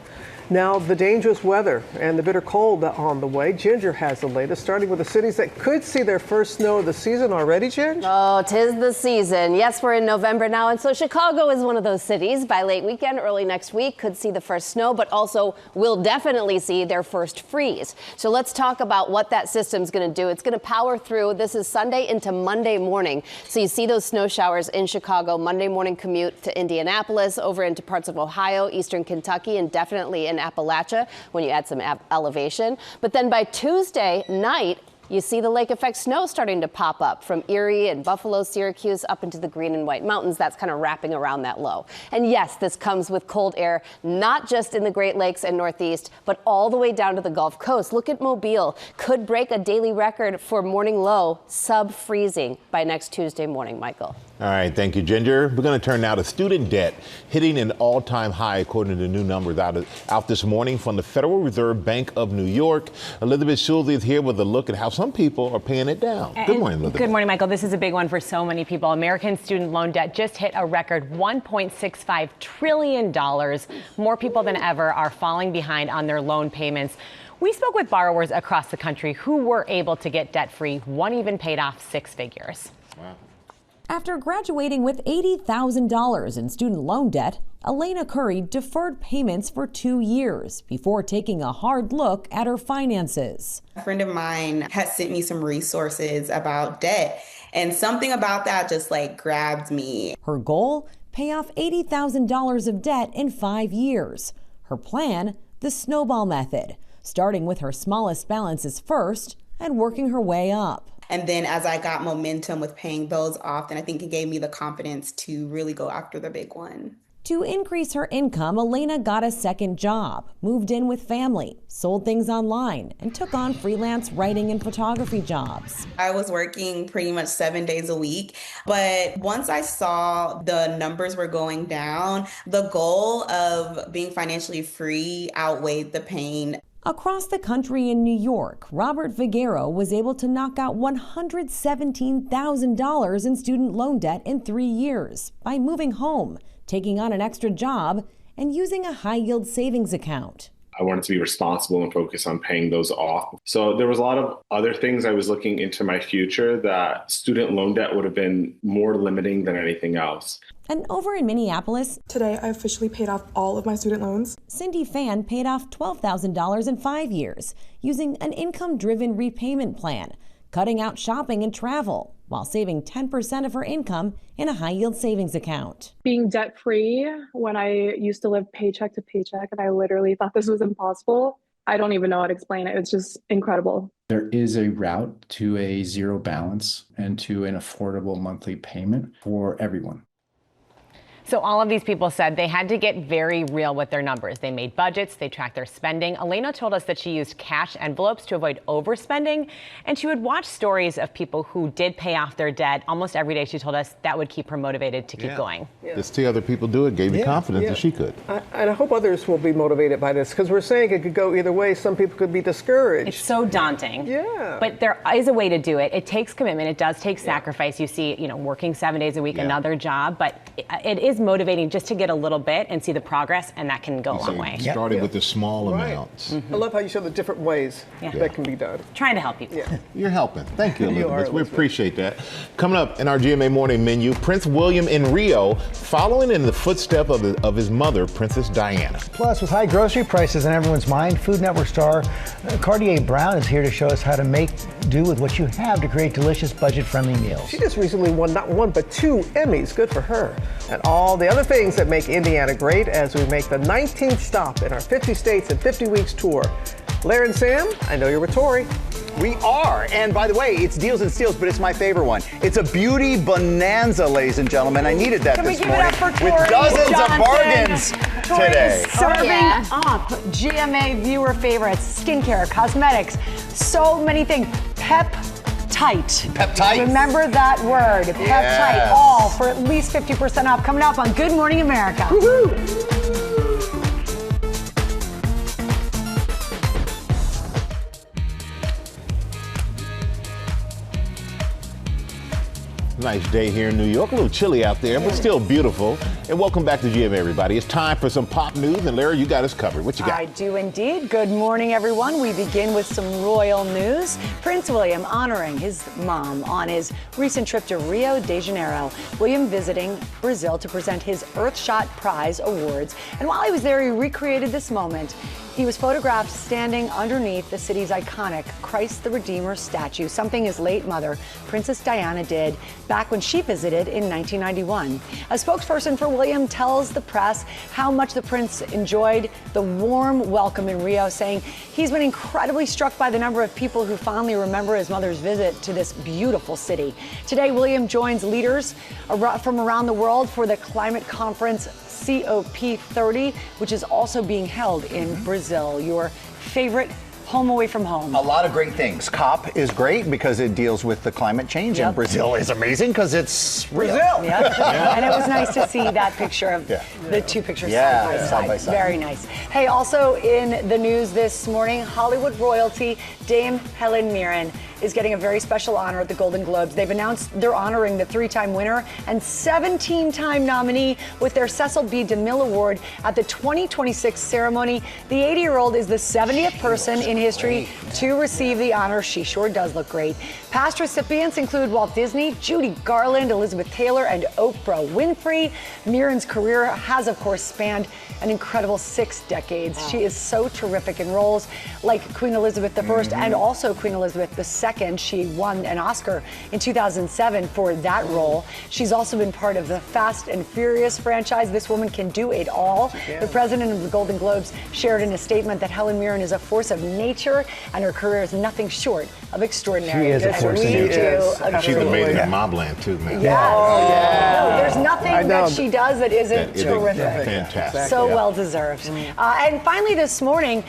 Now, the dangerous weather and the bitter cold on the way. Ginger has the latest, starting with the cities that could see their first snow of the season already, Ginger? Oh, 'tis the season. Yes, we're in November now, and so Chicago is one of those cities. By late weekend, early next week, could see the first snow, but also will definitely see their first freeze. So let's talk about what that system's going to do. It's going to power through. This is Sunday into Monday morning. So you see those snow showers in Chicago. Monday morning commute to Indianapolis, over into parts of Ohio, eastern Kentucky, and definitely in Appalachia when you add some elevation. But then by Tuesday night, you see the lake effect snow starting to pop up from Erie and Buffalo, Syracuse up into the Green and White Mountains. That's kind of wrapping around that low. And yes, this comes with cold air, not just in the Great Lakes and Northeast, but all the way down to the Gulf Coast. Look at Mobile. Could break a daily record for morning low, sub-freezing by next Tuesday morning, Michael. All right, thank you, Ginger. We're going to turn now to student debt, hitting an all-time high according to new numbers out this morning from the Federal Reserve Bank of New York. Elizabeth Schulze is here with a look at how some people are paying it down. Good morning, Elizabeth. Good morning, Michael. This is a big one for so many people. American student loan debt just hit a record $1.65 trillion. More people than ever are falling behind on their loan payments. We spoke with borrowers across the country who were able to get debt-free. One even paid off 6 figures. Wow. After graduating with $80,000 in student loan debt, Elena Curry deferred payments for 2 years before taking a hard look at her finances. A friend of mine had sent me some resources about debt, and something about that just grabbed me. Her goal? Pay off $80,000 of debt in 5 years. Her plan? The snowball method, starting with her smallest balances first and working her way up. And then as I got momentum with paying those off, then I think it gave me the confidence to really go after the big one. To increase her income, Elena got a second job, moved in with family, sold things online, and took on freelance writing and photography jobs. I was working pretty much 7 days a week, but once I saw the numbers were going down, the goal of being financially free outweighed the pain. Across the country in New York, Robert Figueroa was able to knock out $117,000 in student loan debt in 3 years by moving home, taking on an extra job, and using a high-yield savings account. I wanted to be responsible and focus on paying those off. So there was a lot of other things I was looking into my future that student loan debt would have been more limiting than anything else. And over in Minneapolis, today I officially paid off all of my student loans. Cindy Fan paid off $12,000 in 5 years using an income-driven repayment plan, cutting out shopping and travel while saving 10% of her income in a high-yield savings account. Being debt-free when I used to live paycheck to paycheck and I literally thought this was impossible, I don't even know how to explain it. It's just incredible. There is a route to a zero balance and to an affordable monthly payment for everyone. So all of these people said they had to get very real with their numbers. They made budgets, they tracked their spending. Elena told us that she used cash envelopes to avoid overspending, and she would watch stories of people who did pay off their debt almost every day. She told us that would keep her motivated to keep going. To see other people do it gave you confidence that she could. And I hope others will be motivated by this, because we're saying it could go either way. Some people could be discouraged. It's so daunting. Yeah. But there is a way to do it. It takes commitment. It does take sacrifice. You see, working 7 days a week, another job, but it is motivating just to get a little bit and see the progress, and that can go a long way. Started with the small amounts. I love how you show the different ways that can be done. Trying to help you. You're helping. Thank you, Elizabeth. You are, We appreciate that. Coming up in our GMA Morning Menu, Prince William in Rio, following in the footsteps of his mother, Princess Diana. Plus, with high grocery prices on everyone's mind, Food Network star Kardea Brown is here to show us how to make do with what you have to create delicious, budget-friendly meals. She just recently won not one, but 2 Emmys. Good for her. And all the other things that make Indiana great as we make the 19th stop in our 50 States and 50 Weeks tour. Larry and Sam, I know you're with Tori. We are. And by the way, it's Deals and Steals, but it's my favorite one. It's a beauty bonanza, ladies and gentlemen. I needed that this morning. With dozens of bargains today. Serving up GMA viewer favorites, skincare, cosmetics, so many things. Peptite. Remember that word. Peptite. All for at least 50% off. Coming up on Good Morning America. Woohoo! Nice day here in New York. A little chilly out there, but still beautiful. And welcome back to GMA, everybody. It's time for some pop news. And Larry, you got us covered. What you got? I do indeed. Good morning, everyone. We begin with some royal news. Prince William honoring his mom on his recent trip to Rio de Janeiro. William visiting Brazil to present his Earthshot Prize awards. And while he was there, he recreated this moment. He was photographed standing underneath the city's iconic Christ the Redeemer statue, something his late mother, Princess Diana, did back when she visited in 1991. A spokesperson for William tells the press how much the prince enjoyed the warm welcome in Rio, saying he's been incredibly struck by the number of people who fondly remember his mother's visit to this beautiful city. Today, William joins leaders from around the world for the climate conference COP30, which is also being held in Brazil, your favorite home away from home. A lot of great things. COP is great because it deals with the climate change, and Brazil is amazing because it's real. And it was nice to see that picture of the two pictures side by side. Very nice. Hey, also in the news this morning, Hollywood royalty Dame Helen Mirren is getting a very special honor at the Golden Globes. They've announced they're honoring the 3-time winner and 17-time nominee with their Cecil B. DeMille Award at the 2026 ceremony. The 80-year-old is the 70th person in history to receive the honor. She sure does look great. Past recipients include Walt Disney, Judy Garland, Elizabeth Taylor, and Oprah Winfrey. Mirren's career has, of course, spanned an incredible 6 decades. Wow. She is so terrific in roles like Queen Elizabeth I and also Queen Elizabeth II. She won an Oscar in 2007 for that role. She's also been part of the Fast and Furious franchise. This woman can do it all. The president of the Golden Globes shared in a statement that Helen Mirren is a force of nature and her career is nothing short of extraordinary. She is a force of nature. She's amazing in Mobland too, man. No, there's nothing that she does that isn't terrific. Fantastic. So well deserved. And finally this morning,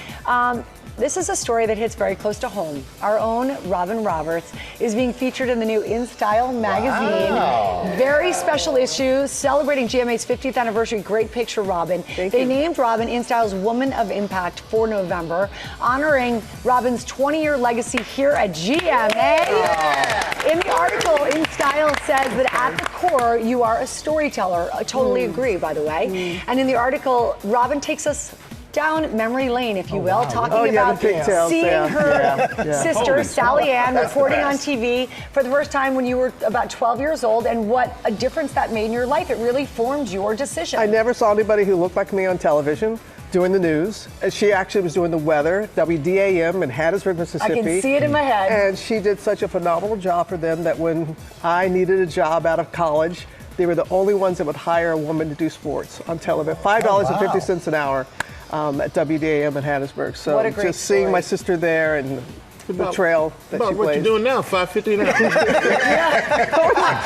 This is a story that hits very close to home. Our own Robin Roberts is being featured in the new In Style magazine. Wow. Very special issue celebrating GMA's 50th anniversary. Great picture, Robin. They named Robin In Style's Woman of Impact for November, honoring Robin's 20-year legacy here at GMA. Yeah. In the article, In Style says that at the core, you are a storyteller. I totally agree, by the way. And in the article, Robin takes us down memory lane, if you will, talking about seeing her sister, Sally Ann, reporting on TV for the first time when you were about 12 years old, and what a difference that made in your life. It really formed your decision. I never saw anybody who looked like me on television doing the news. She actually was doing the weather, WDAM in Hattiesburg, Mississippi. I can see it in my head. And she did such a phenomenal job for them that when I needed a job out of college, they were the only ones that would hire a woman to do sports on television. $5.50 an hour. At WDAM in Hattiesburg. So what a great just seeing my sister there and the trail that she plays. What you doing now? $5.50 an hour.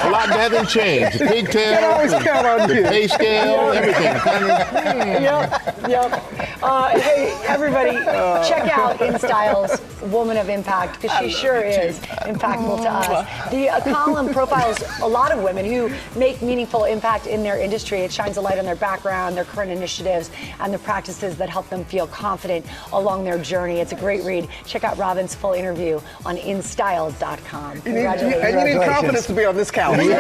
A lot hasn't changed. The pigtails, the pay scale, everything. Yep. Hey, everybody, check out In Style's Woman of Impact, because she sure is impactful to us. The column profiles a lot of women who make meaningful impact in their industry. It shines a light on their background, their current initiatives, and the practices that help them feel confident along their journey. It's a great read. Check out Robin's full interview on instyles.com. Congratulations. And you need confidence to be on this couch. In the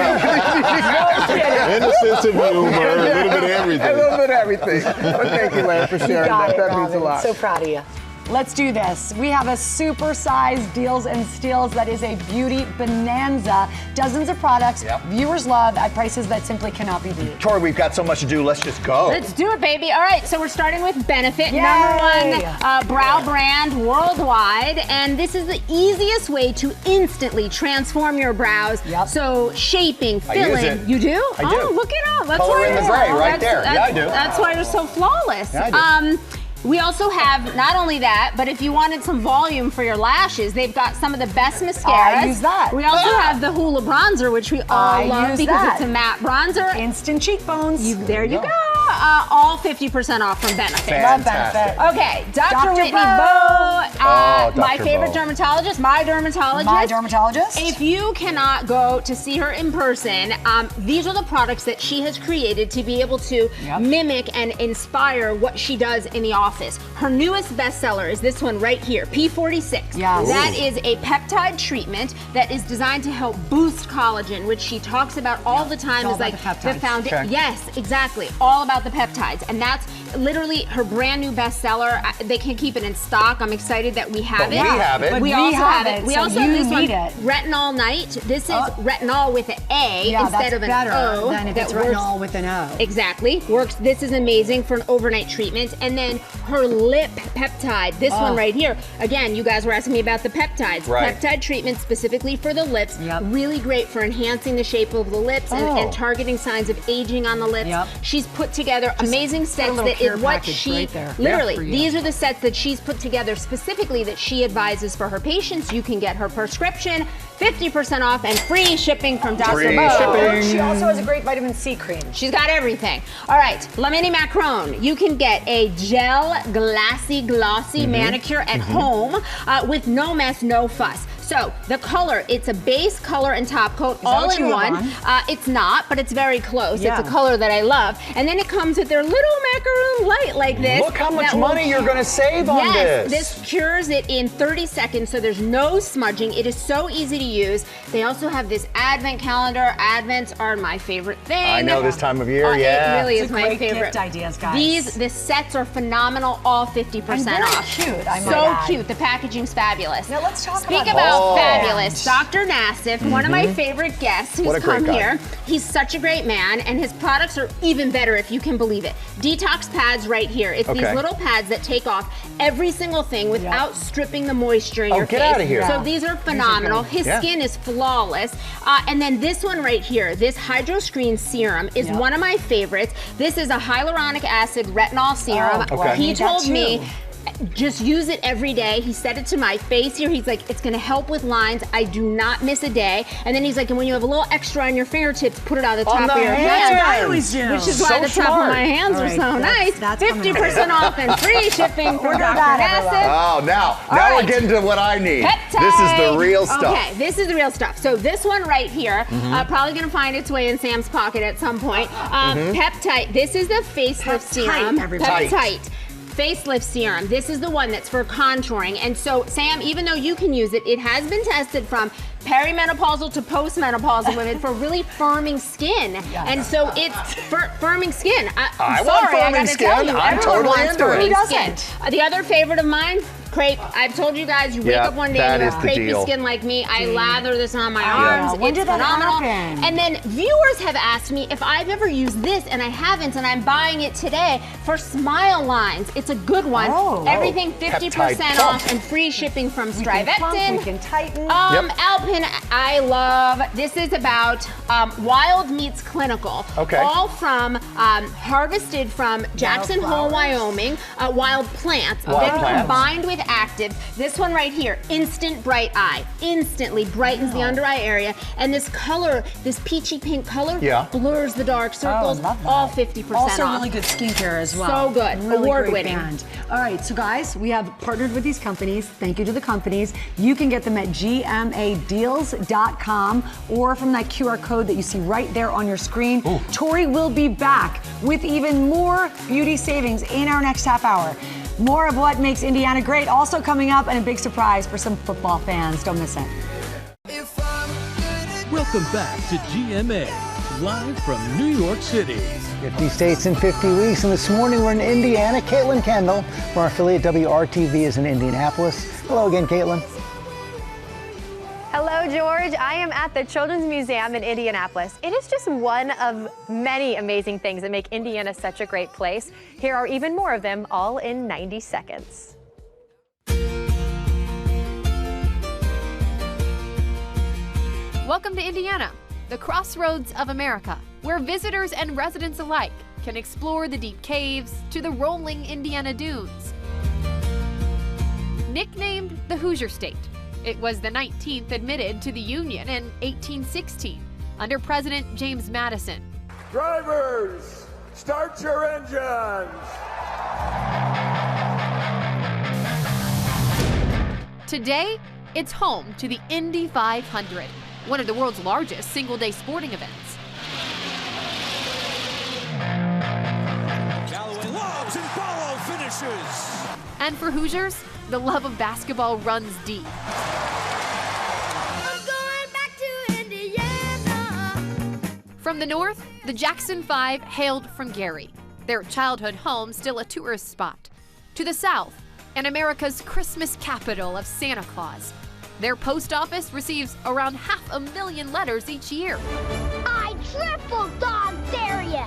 sense of humor, a little bit of everything. A little bit of everything. Well, thank you, Lance, for sharing that. That means a lot. So proud of you. Let's do this. We have a supersized deals and steals that is a beauty bonanza. Dozens of products viewers love at prices that simply cannot be beat. Tori, we've got so much to do. Let's just go. Let's do it, baby. All right, so we're starting with Benefit, #1 brow brand worldwide. And this is the easiest way to instantly transform your brows. So shaping, filling. You do? I do. Oh, look it up. That's Color in the gray right there. Yeah, I do. That's why you're so flawless. Yeah, I do. We also have not only that, but if you wanted some volume for your lashes, they've got some of the best mascaras. I use that. We also have the Hula Bronzer, which we all love because it's a matte bronzer. Instant cheekbones. There you go. All 50% off from Benefit. Love Benefit. Okay, Dr. Whitney Bowe, my favorite dermatologist, my dermatologist. If you cannot go to see her in person, these are the products that she has created to be able to mimic and inspire what she does in the office. Her newest bestseller is this one right here, P46. Yes. That is a peptide treatment that is designed to help boost collagen, which she talks about all the time. It's is like the foundation. Okay. Yes, exactly. All about the peptides. And that's literally her brand new bestseller. They can keep it in stock. I'm excited that we have it. We have it. But we also have it. We also have this one, need it. Retinol Night. This is retinol with an A instead of an O. Than if it's retinol with an O. Exactly. Works. This is amazing for an overnight treatment. And then her lip peptide. This one right here. Again, you guys were asking me about the peptides. Right. Peptide treatment specifically for the lips. Really great for enhancing the shape of the lips and targeting signs of aging on the lips. She's put together amazing sets that is what she literally these are the sets that she's put together specifically that she advises for her patients. You can get her prescription 50% off and free shipping from Dr. Bowe. She also has a great vitamin C cream. She's got everything. All right, Lamini Macron. You can get a gel glossy manicure at home with no mess, no fuss. So the color, it's a base color and top coat all in one. It's not, but it's very close. It's a color that I love. And then it comes with their little macaroon light like this. Look how much money you're going to save on this. Yes, this cures it in 30 seconds, so there's no smudging. It is so easy to use. They also have this advent calendar. Advents are my favorite thing. I know this time of year, It really is my favorite. Gift ideas, guys. The sets are phenomenal, all 50% off. Cute, I might So add. cute. The packaging's fabulous. Now let's talk Speak about fabulous. Dr. Nassif, one of my favorite guests who's come here. He's such a great man, and his products are even better if you can believe it. Detox pads right here. It's these little pads that take off every single thing without stripping the moisture in your face. Get out of here. So these are phenomenal. His skin is flawless. And then this one right here, this Hydro Screen Serum is one of my favorites. This is a hyaluronic acid retinol serum. He told me Just use it every day. He said it to my face here. He's like, it's gonna help with lines. I do not miss a day. And then he's like, and when you have a little extra on your fingertips, put it on the top of your hand. Which is why the top of my hands are so nice. 50% off and free shipping from Dr. Nassif. Oh, now we're getting to what I need. Peptide. This is the real stuff. Okay, this is the real stuff. So this one right here, probably gonna find its way in Sam's pocket at some point. Peptide. This is the facelift serum. Peptide. Facelift serum. This is the one that's for contouring. And so, Sam, even though you can use it, it has been tested from perimenopausal to postmenopausal women for really firming skin. And so it's firming skin. I'm sorry, I gotta tell you, I'm totally into it. Firming skin. The other favorite of mine, crepe. I've told you guys, you wake up one day and you have crepey skin like me. I lather this on my arms. It's phenomenal. And then viewers have asked me if I've ever used this, and I haven't, and I'm buying it today for smile lines. It's a good one. Everything 50% off and free shipping from Strivectin. We can tighten. Alpin, I love. This is about Wild Meats Clinical. All from harvested from Jackson Hole, Wyoming. Wild plants. Then combined with active. This one right here, Instant Bright Eye. Instantly brightens the under eye area. And this color, this peachy pink color, blurs the dark circles. All 50% also off. really good skincare as well. So good. Really Award-winning. All right, so guys, we have partnered with these companies. Thank you to the companies. You can get them at gmadeals.com or from that QR code that you see right there on your screen. Tori will be back with even more beauty savings in our next half hour. More of what makes Indiana great also coming up, and a big surprise for some football fans. Don't miss it. Welcome back to GMA, live from New York City. 50 states in 50 weeks, and this morning we're in Indiana. Caitlin Kendall from our affiliate WRTV is in Indianapolis. Hello again, Caitlin. Hello, George. I am at the Children's Museum in Indianapolis. It is just one of many amazing things that make Indiana such a great place. Here are even more of them, all in 90 seconds. Welcome to Indiana, the crossroads of America, where visitors and residents alike can explore the deep caves to the rolling Indiana dunes. Nicknamed the Hoosier State, it was the 19th admitted to the Union in 1816 under President James Madison. Drivers, start your engines! Today, it's home to the Indy 500, one of the world's largest single-day sporting events. Callaway loves and follow finishes! And for Hoosiers, the love of basketball runs deep. From the north, the Jackson 5 hailed from Gary, their childhood home still a tourist spot. To the south, and America's Christmas capital of Santa Claus. Their post office receives around 500,000 letters each year. I triple dog dare ya!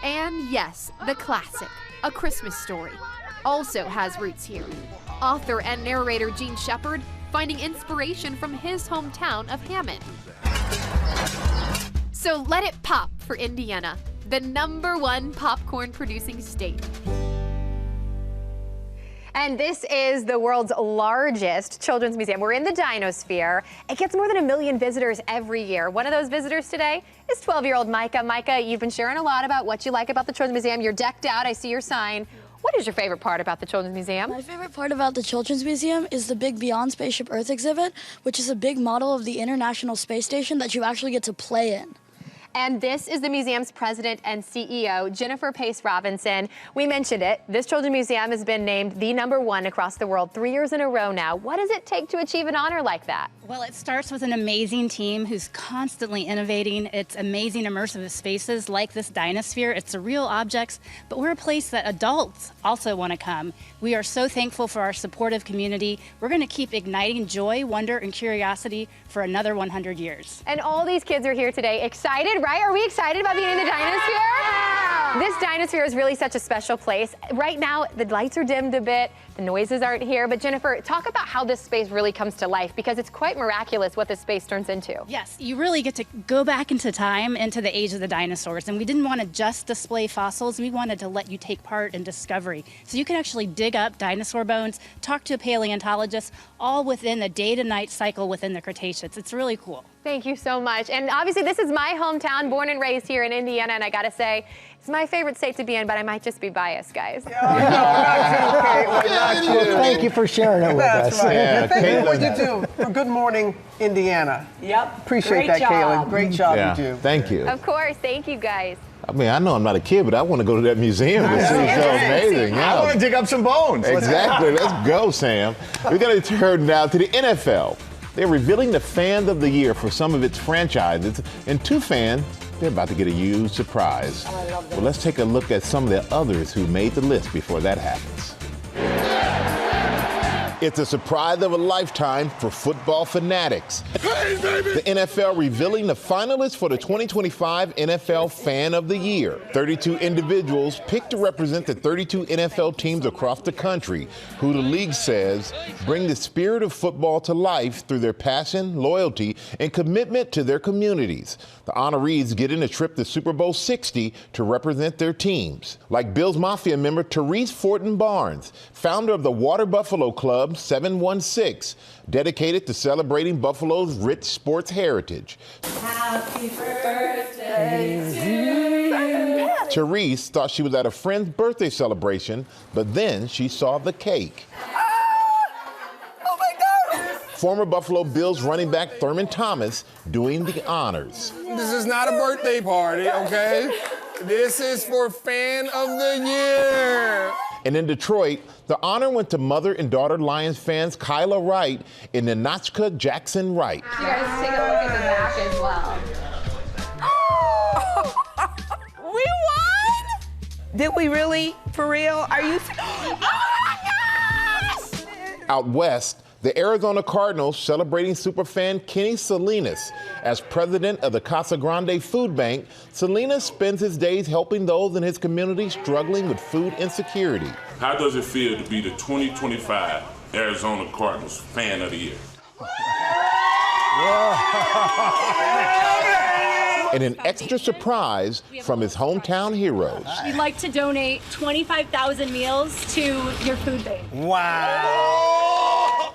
And yes, the classic, A Christmas Story, also has roots here. Author and narrator Gene Shepard finding inspiration from his hometown of Hammond. So let it pop for Indiana, the #1 popcorn producing state. And this is the world's largest children's museum. We're in the Dinosphere. It gets more than 1 million visitors every year. One of those visitors today is 12-year-old Micah. Micah, you've been sharing a lot about what you like about the Children's Museum. You're decked out. I see your sign. What is your favorite part about the Children's Museum? My favorite part about the Children's Museum is the big Beyond Spaceship Earth exhibit, which is a big model of the International Space Station that you actually get to play in. And this is the museum's president and CEO, Jennifer Pace Robinson. We mentioned it. This Children's Museum has been named the #1 across the world 3 years in a row now. What does it take to achieve an honor like that? Well, it starts with an amazing team who's constantly innovating. It's amazing immersive spaces like this Dinosphere. It's surreal objects, but we're a place that adults also want to come. We are so thankful for our supportive community. We're going to keep igniting joy, wonder, and curiosity for another 100 years. And all these kids are here today excited, right? Are we excited about being in the Dinosphere? This Dinosphere is really such a special place. Right now, the lights are dimmed a bit, the noises aren't here, but Jennifer, talk about how this space really comes to life, because it's quite miraculous what this space turns into. Yes, you really get to go back into time, into the age of the dinosaurs, and we didn't want to just display fossils, we wanted to let you take part in discovery. So you can actually dig up dinosaur bones, talk to a paleontologist, all within the day to night cycle within the Cretaceous. It's really cool. Thank you so much. And obviously this is my hometown, born and raised here in Indiana, and I gotta say, it's my favorite state to be in, but I might just be biased, guys. Thank you for sharing it with us. Right. Yeah, thank you for what you do for Good Morning Indiana. Yep. Appreciate that, Caitlin. Great job you do. Thank you. Of course, thank you guys. I mean, I know I'm not a kid, but I want to go to that museum. This is so amazing. I want to dig up some bones. Exactly. Let's go, Sam. We're going to turn now to the NFL. They're revealing the fan of the year for some of its franchises, and two fans, they're about to get a huge surprise. Well, let's take a look at some of the others who made the list before that happens. It's a surprise of a lifetime for football fanatics. Hey, baby! The NFL revealing the finalists for the 2025 NFL Fan of the Year. 32 individuals picked to represent the 32 NFL teams across the country, who the league says bring the spirit of football to life through their passion, loyalty, and commitment to their communities. The honorees get in a trip to Super Bowl 60 to represent their teams, like Bills Mafia member Therese Fortin Barnes, founder of the Water Buffalo Club 716, dedicated to celebrating Buffalo's rich sports heritage. Happy birthday to you. Therese thought she was at a friend's birthday celebration, but then she saw the cake. Oh my God! Former Buffalo Bills running back Thurman Thomas doing the honors. This is not a birthday party, okay? This is for Fan of the Year. And in Detroit, the honor went to mother and daughter Lions fans Kyla Wright and Ninotchka Jackson Wright. You guys take a look at the back as well. We won? Did we really? For real? Are you? Oh my gosh! Out west, the Arizona Cardinals celebrating superfan Kenny Salinas. As president of the Casa Grande Food Bank, Salinas spends his days helping those in his community struggling with food insecurity. How does it feel to be the 2025 Arizona Cardinals Fan of the Year? And an extra surprise from his hometown heroes. We'd like to donate 25,000 meals to your food bank. Wow.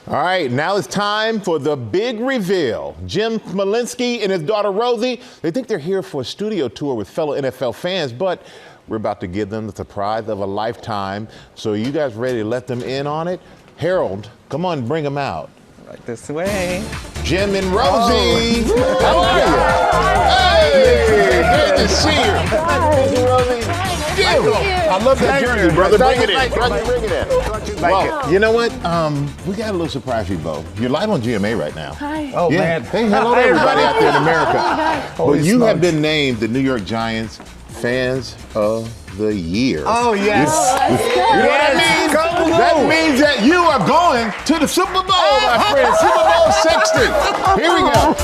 All right, now it's time for the big reveal. Jim Smolinski and his daughter Rosie, they think they're here for a studio tour with fellow NFL fans, but we're about to give them the surprise of a lifetime. So are you guys ready to let them in on it? Harold, come on, bring them out. Right this way. Jim and Rosie, how are you? Hey, good to see you. Rosie. I love that jersey, brother. Bring it in. Bring it in. Well, you know what? We got a little surprise for you both. You're live on GMA right now. Hi. Oh, man. Hey, hello to everybody out there in America. Oh, Well, you have been named the New York Giants Fans of the Year. Oh, yes. That means that you are going to the Super Bowl, my friend. Super Bowl 60. Here we go.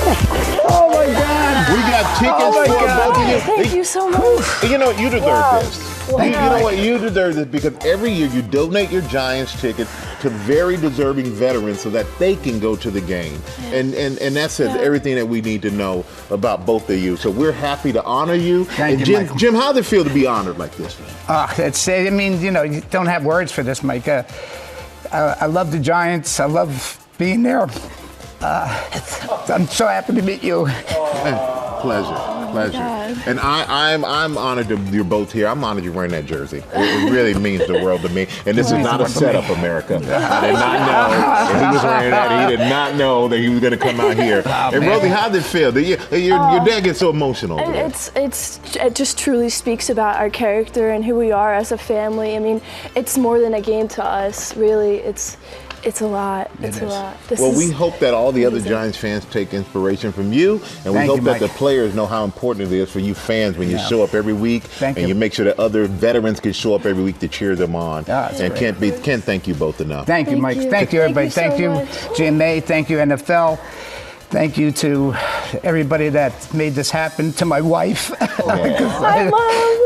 Oh, my God. We got tickets for both of you. Thank you so much. You know what? You deserve this. You know what? You deserve this because every year you donate your Giants tickets to very deserving veterans so that they can go to the game. And that says everything that we need to know about both of you. So we're happy to honor you. Thank you, Jim, Michael. Jim, how does it feel to be honored like this? I mean, you know, you don't have words for this, Mike. I love the Giants. I love being there. I'm so happy to meet you. Pleasure. And I'm honored that you're both here. I'm honored you're wearing that jersey. It really means the world to me. And this is not a setup, America. I did not know that he was wearing that. He did not know that he was going to come out here. And Rosie, how did it feel? Your dad gets so emotional. It just truly speaks about our character and who we are as a family. I mean, it's more than a game to us, really. It's a lot. It's a lot. Well, we hope that all the other Giants fans take inspiration from you, and we hope that the players know how important it is for you fans when you show up every week, and you make sure that other veterans can show up every week to cheer them on. And can't thank you both enough. Thank you, Mike. Thank you, everybody. Thank you, GMA. Thank you, NFL. thank you to everybody that made this happen, to my wife.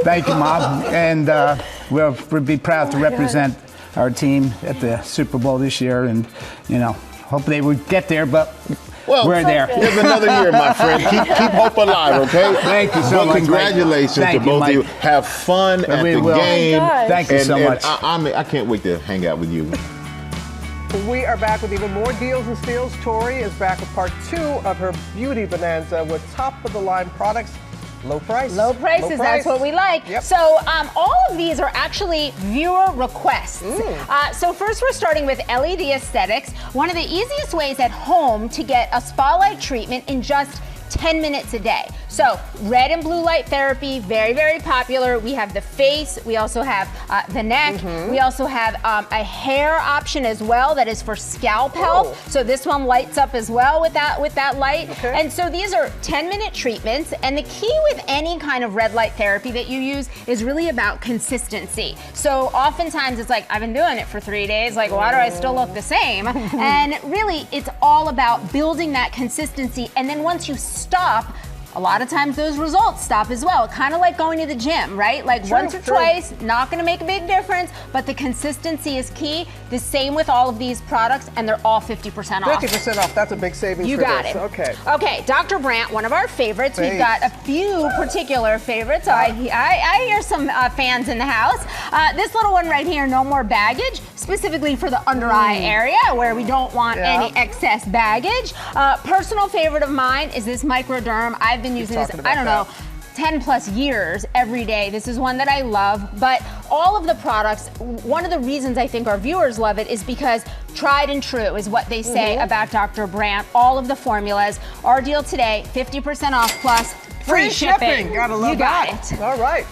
Thank you, Mom. And we'll be proud to represent our team at the Super Bowl this year. And, you know, hope they would get there, but we're there. There's another year, my friend. Keep hope alive, okay? Thank you so much. Congratulations to both of you. Have fun at the game. Thank you so much. I can't wait to hang out with you. We are back with even more deals and steals. Tori is back with part 2 of her beauty bonanza with top-of-the-line products. Low price. Low prices, that's what we like. Yep. So all of these are actually viewer requests. So first we're starting with LED Aesthetics, one of the easiest ways at home to get a spotlight treatment in just 10 minutes a day. So red and blue light therapy, very, very popular. We have the face, we also have the neck, we also have a hair option as well that is for scalp health. So this one lights up as well with that light. And so these are 10-minute treatments, and the key with any kind of red light therapy that you use is really about consistency. So oftentimes it's like, I've been doing it for 3 days, like why do I still look the same? And really it's all about building that consistency, and then once you stop, a lot of times those results stop as well. Kind of like going to the gym, right? Like once or twice, not gonna make a big difference, but the consistency is key. The same with all of these products, and they're all 50% off. 50% off, that's a big savings You for got this. it. Okay. Okay, Dr. Brandt, one of our favorites. We've got a few particular favorites. I hear some fans in the house. This little one right here, no more baggage, specifically for the under eye area where we don't want any excess baggage. Personal favorite of mine is this Microderm. I've been using this, I don't know, 10 plus years every day. This is one that I love, but all of the products, one of the reasons I think our viewers love it is because tried and true is what they say about Dr. Brandt. All of the formulas. Our deal today, 50% off plus free shipping. Gotta love that. It. All right.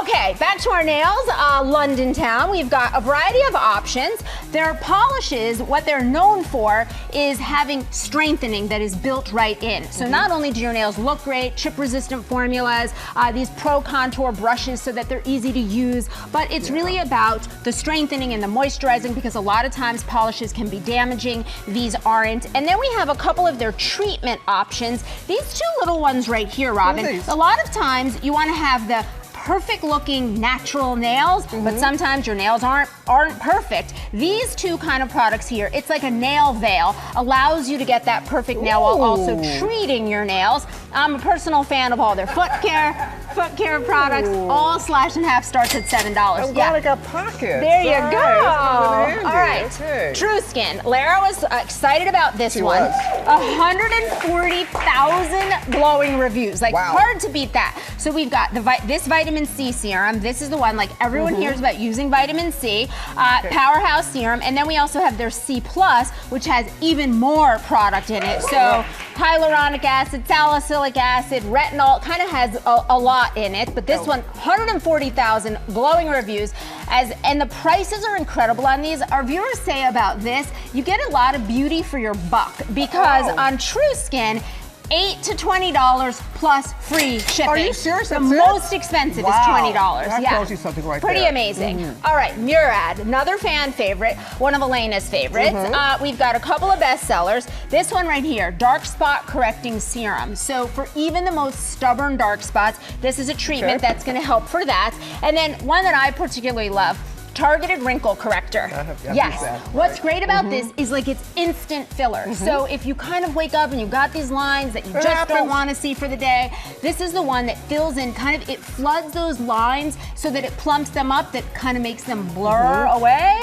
Okay, back to our nails. London Town. We've got a variety of options. Their polishes, what they're known for is having strengthening that is built right in. So not only do your nails look great, chip-resistant formulas, these pro contour brushes so that they're easy to use, but it's really about the strengthening and the moisturizing, because a lot of times polishes can be damaging. These aren't. And then we have a couple of their treatment options. These two little ones right here, Robin. A lot of times you want to have the perfect looking natural nails, but sometimes your nails aren't perfect. These two kind of products here, it's like a nail veil, allows you to get that perfect nail while also treating your nails. I'm a personal fan of all their foot care products. All slash and half starts at $7. I'm glad I got pockets. There you go. All right. Okay. True Skin. Lara was excited about this one. 140,000 glowing reviews. Like hard to beat that. So we've got this vitamin C serum. This is the one like everyone hears about using vitamin C. Powerhouse serum. And then we also have their C+, which has even more product in it. So hyaluronic acid, salicylic acid, retinol, kind of has a lot in it, but this one, 140,000 glowing reviews, and the prices are incredible on these. Our viewers say about this, you get a lot of beauty for your buck, because on True Skin, $8 to $20 plus free shipping. Are you serious? The most expensive is $20. That tells you something right Pretty there. amazing. All right, Murad, another fan favorite, one of Elena's favorites. We've got a couple of bestsellers. This one right here, Dark Spot Correcting Serum. So for even the most stubborn dark spots, this is a treatment that's going to help for that. And then one that I particularly love, Targeted Wrinkle Corrector. Yes. What's great about this is like it's instant filler. So if you kind of wake up and you've got these lines that you just don't want to see for the day, this is the one that fills in, kind of, it floods those lines so that it plumps them up, that kind of makes them blur away.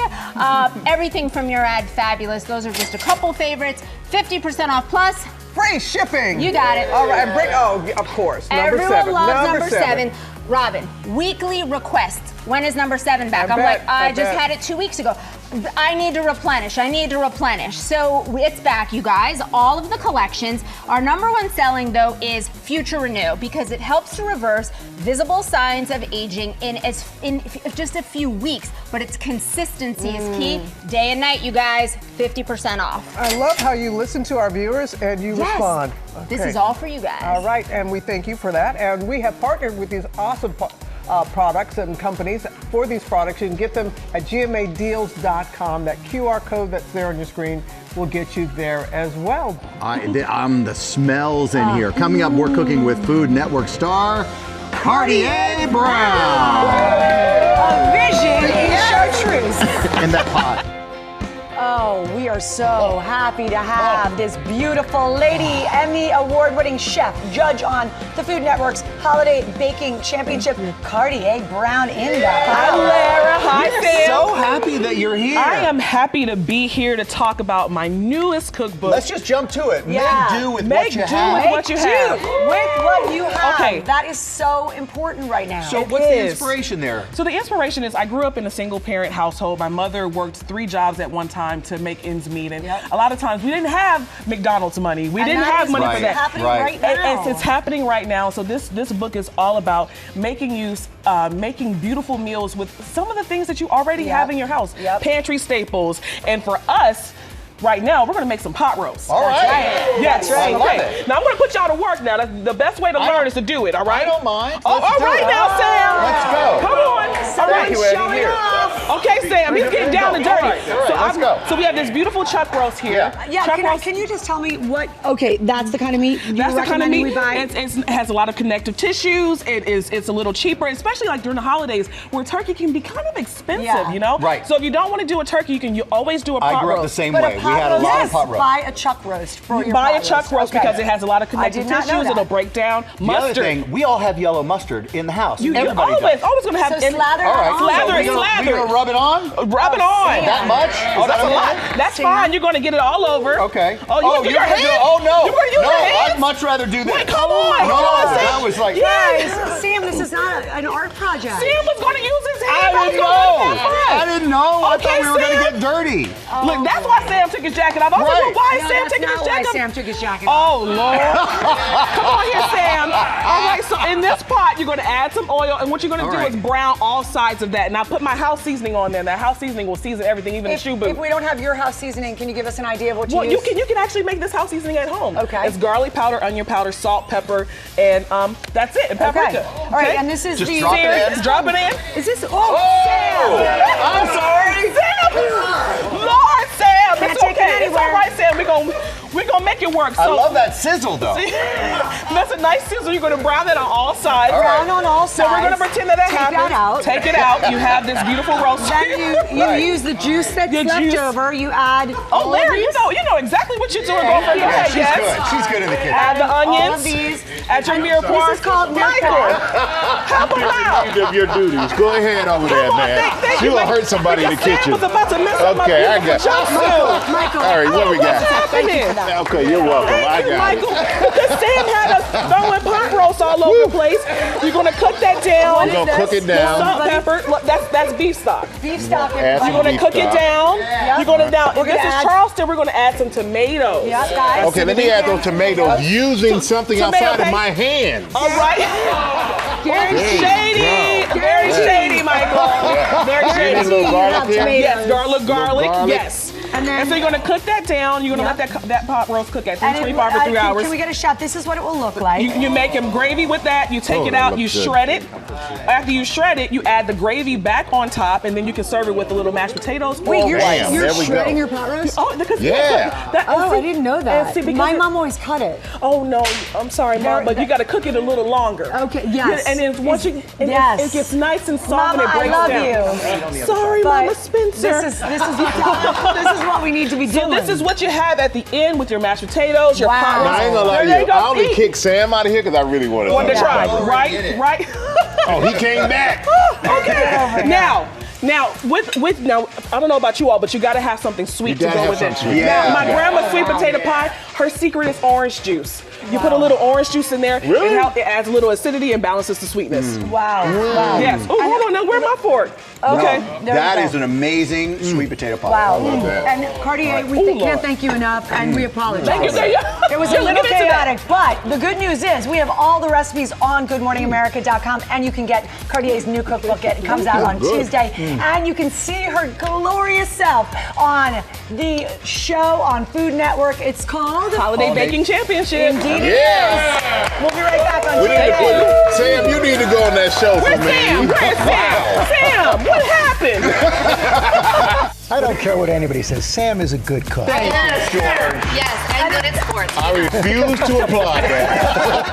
Everything from Murad, fabulous. Those are just a couple favorites. 50% off plus. Free shipping. You got it. All right. Of course. Everyone loves number seven. Robin, weekly requests. When is number 7 back? I just had it 2 weeks ago. I need to replenish. So it's back, you guys. All of the collections. Our number one selling, though, is Future Renew, because it helps to reverse visible signs of aging in just a few weeks. But its consistency is key. Day and night, you guys, 50% off. I love how you listen to our viewers and you respond. This is all for you guys. All right, and we thank you for that. And we have partnered with these awesome products and companies for these products. You can get them at gmadeals.com. That QR code that's there on your screen will get you there as well. The smells in here. Coming up, we're cooking with Food Network star Kardea Brown. A vision in chartreuse. In that pot. Oh, we are so happy to have this beautiful lady, Emmy award-winning chef, judge on the Food Network's Holiday Baking Championship, Kardea Brown in the house. Hi, Lara. Hi, We're Sam. so happy that you're here. I am happy to be here to talk about my newest cookbook. Let's just jump to it. Yeah. Make do with what you have. With what you have. Okay. That is so important right now. So what's the inspiration there? So the inspiration is I grew up in a single-parent household. My mother worked 3 jobs at one time to make ends meet, and a lot of times we didn't have McDonald's money. We didn't have money for that. Happening right now. It's happening right now. So this book is all about making beautiful meals with some of the things that you already have in your house. Pantry staples. And for us, right now, we're gonna make some pot roasts. All right. Yes. That's right. I love Okay. Now I'm gonna put y'all to work now. The best way to learn is to do it, all right? I don't mind. Oh, all right now, Sam. Let's go. Come on. All right. Showing off. Okay, Sam, he's getting down and dirty. All right, let's go. So we have this beautiful chuck roast here. Can you just tell me what? Okay, that's the kind of meat. That's the kind of meat. We buy. It has a lot of connective tissues. It's a little cheaper, especially like during the holidays where turkey can be kind of expensive, you know? Right. So if you don't want to do a turkey, you always do a pot roast. I grew up the same way. We had a lot of pot roast. Buy a chuck roast for your Buy pot a chuck roast because it has a lot of connective I did not know tissues. that. It'll break down. The Mustard. other thing, we all have yellow mustard in the house. You Everybody always does. gonna have. So slather All right. Slather it, so slather we're gonna rub it on? Rub it on. Sam. That much? Oh, that's a lot. That's fine. You're gonna get it all over. Okay. Oh, you you're gonna do it? Oh no. You're gonna use no, your hands? I'd much rather do this. Wait, come on. No, Come on, Sam. that was like. Guys, Sam, this is not an art project. Sam was gonna use his hands. I didn't know. I didn't know. I thought we were Sam. gonna get dirty. Look, that's why Sam took his jacket off. I was like, well, why is No, Sam that's taking not his why jacket off? Sam took his jacket Oh, Lord. Come on here, Sam. All right, so in this pot, you're going to add some oil, and what you're going to do is brown all sides of that. And I put my house seasoning on there. That house seasoning will season everything, even the shoe boot. If we don't have your house seasoning, can you give us an idea of what you Well, use? you can actually make this house seasoning at home. Okay. It's garlic powder, onion powder, salt, pepper, and that's it. And paprika. All right, and this is Just the... drop it in. Drop it in. Is this... Sam! I'm sorry. Sam! Lord, Sam! Can't It's take it okay. It's all anywhere. right, Sam. We're gonna make it work. So, I love that sizzle though. That's a nice sizzle. You're gonna brown that on all sides. Brown on all sides. So we're gonna pretend that Take happens. that out. Take it out. You have this beautiful roast. Then you use the juice that's left over. You add... Oh, Larry, you know exactly what you're doing. Go for it. Yeah, Yes. she's good. She's good in the kitchen. Add the onions. All of these. Add your mirepoix. This is called Michael. Help him out. Of your duties. Go ahead over there, man. Thank You you, gonna hurt somebody in the Sam kitchen. was about to mess up my Okay, I beautiful got. jumpsuit. Michael. All right, what we got? What's happening? Okay, you're welcome. I Thank you, got Michael. it. Because Sam had us throwing pot roast all over the place. You're gonna cook that down. We're gonna cook it down. Salt, pepper. Look, that's beef stock. Beef stock. Add some You're gonna beef cook stock. it down. You're gonna down. If We're this gonna is add- Charleston, we're gonna add some tomatoes. Yep, guys. Okay, let me add those tomatoes using something Tomato outside of paste. my hands. All right. Very Shady. Brown. Very shady, Michael. Very Need a shady. little garlic here? Yes, garlic. garlic. Yes. And then so you're gonna cook that down. You're gonna let that pot roast cook at 325 for 3 hours. Can we get a shot? This is what it will look like. You make him gravy with that. You take Oh, it that out. You looks good. shred it. After you shred it, you add the gravy back on top, and then you can serve it with a little mashed potatoes. Wait, or you're rice. There we shredding go. your pot roast? Oh, because Yeah. I didn't know that. See, because My mom always cut it. Oh no, I'm sorry, Mom, but you got to cook it a little longer. Okay, yes. And then once you, and Yes. it gets nice and soft Mama, and it breaks I love down. you. Sorry, But Mama Spencer. This is what we need to be doing. So this is what you have at the end with your mashed potatoes, your pot Now, I ain't gonna lie to There you. go. I only Eat. kicked Sam out of here because I really wanted Wanted to some. try, right? Oh, he came back. Okay. Now, now, I don't know about you all, but you got to have something sweet You to gotta go have with it. something sweet. Now, Yeah. my grandma's sweet potato pie, her secret is orange juice. You put a little orange juice in there. Really? It adds a little acidity and balances the sweetness. Wow. Yes. Oh, hold on. Now, where's my fork? Okay. There That we go. is an amazing sweet potato pie. Wow. I love that. And Kardea, we can't thank you enough, and we apologize. Thank you. It was a You're little looking into that. chaotic, but the good news is we have all the recipes on GoodMorningAmerica.com, and you can get Kardea's new cookbook. It comes out on Tuesday, and you can see her glorious self on the show on Food Network. It's called Holiday Baking Championship. Indeed it Yeah. is. We'll be right back on We need to Tuesday. put, Sam, you need to go on that show for Where's me. Sam? Where's Sam? Sam, what happened? How I don't care what anybody says. Sam is a good cook. Thank you, George. Yes, and good at sports. I refuse to applaud that.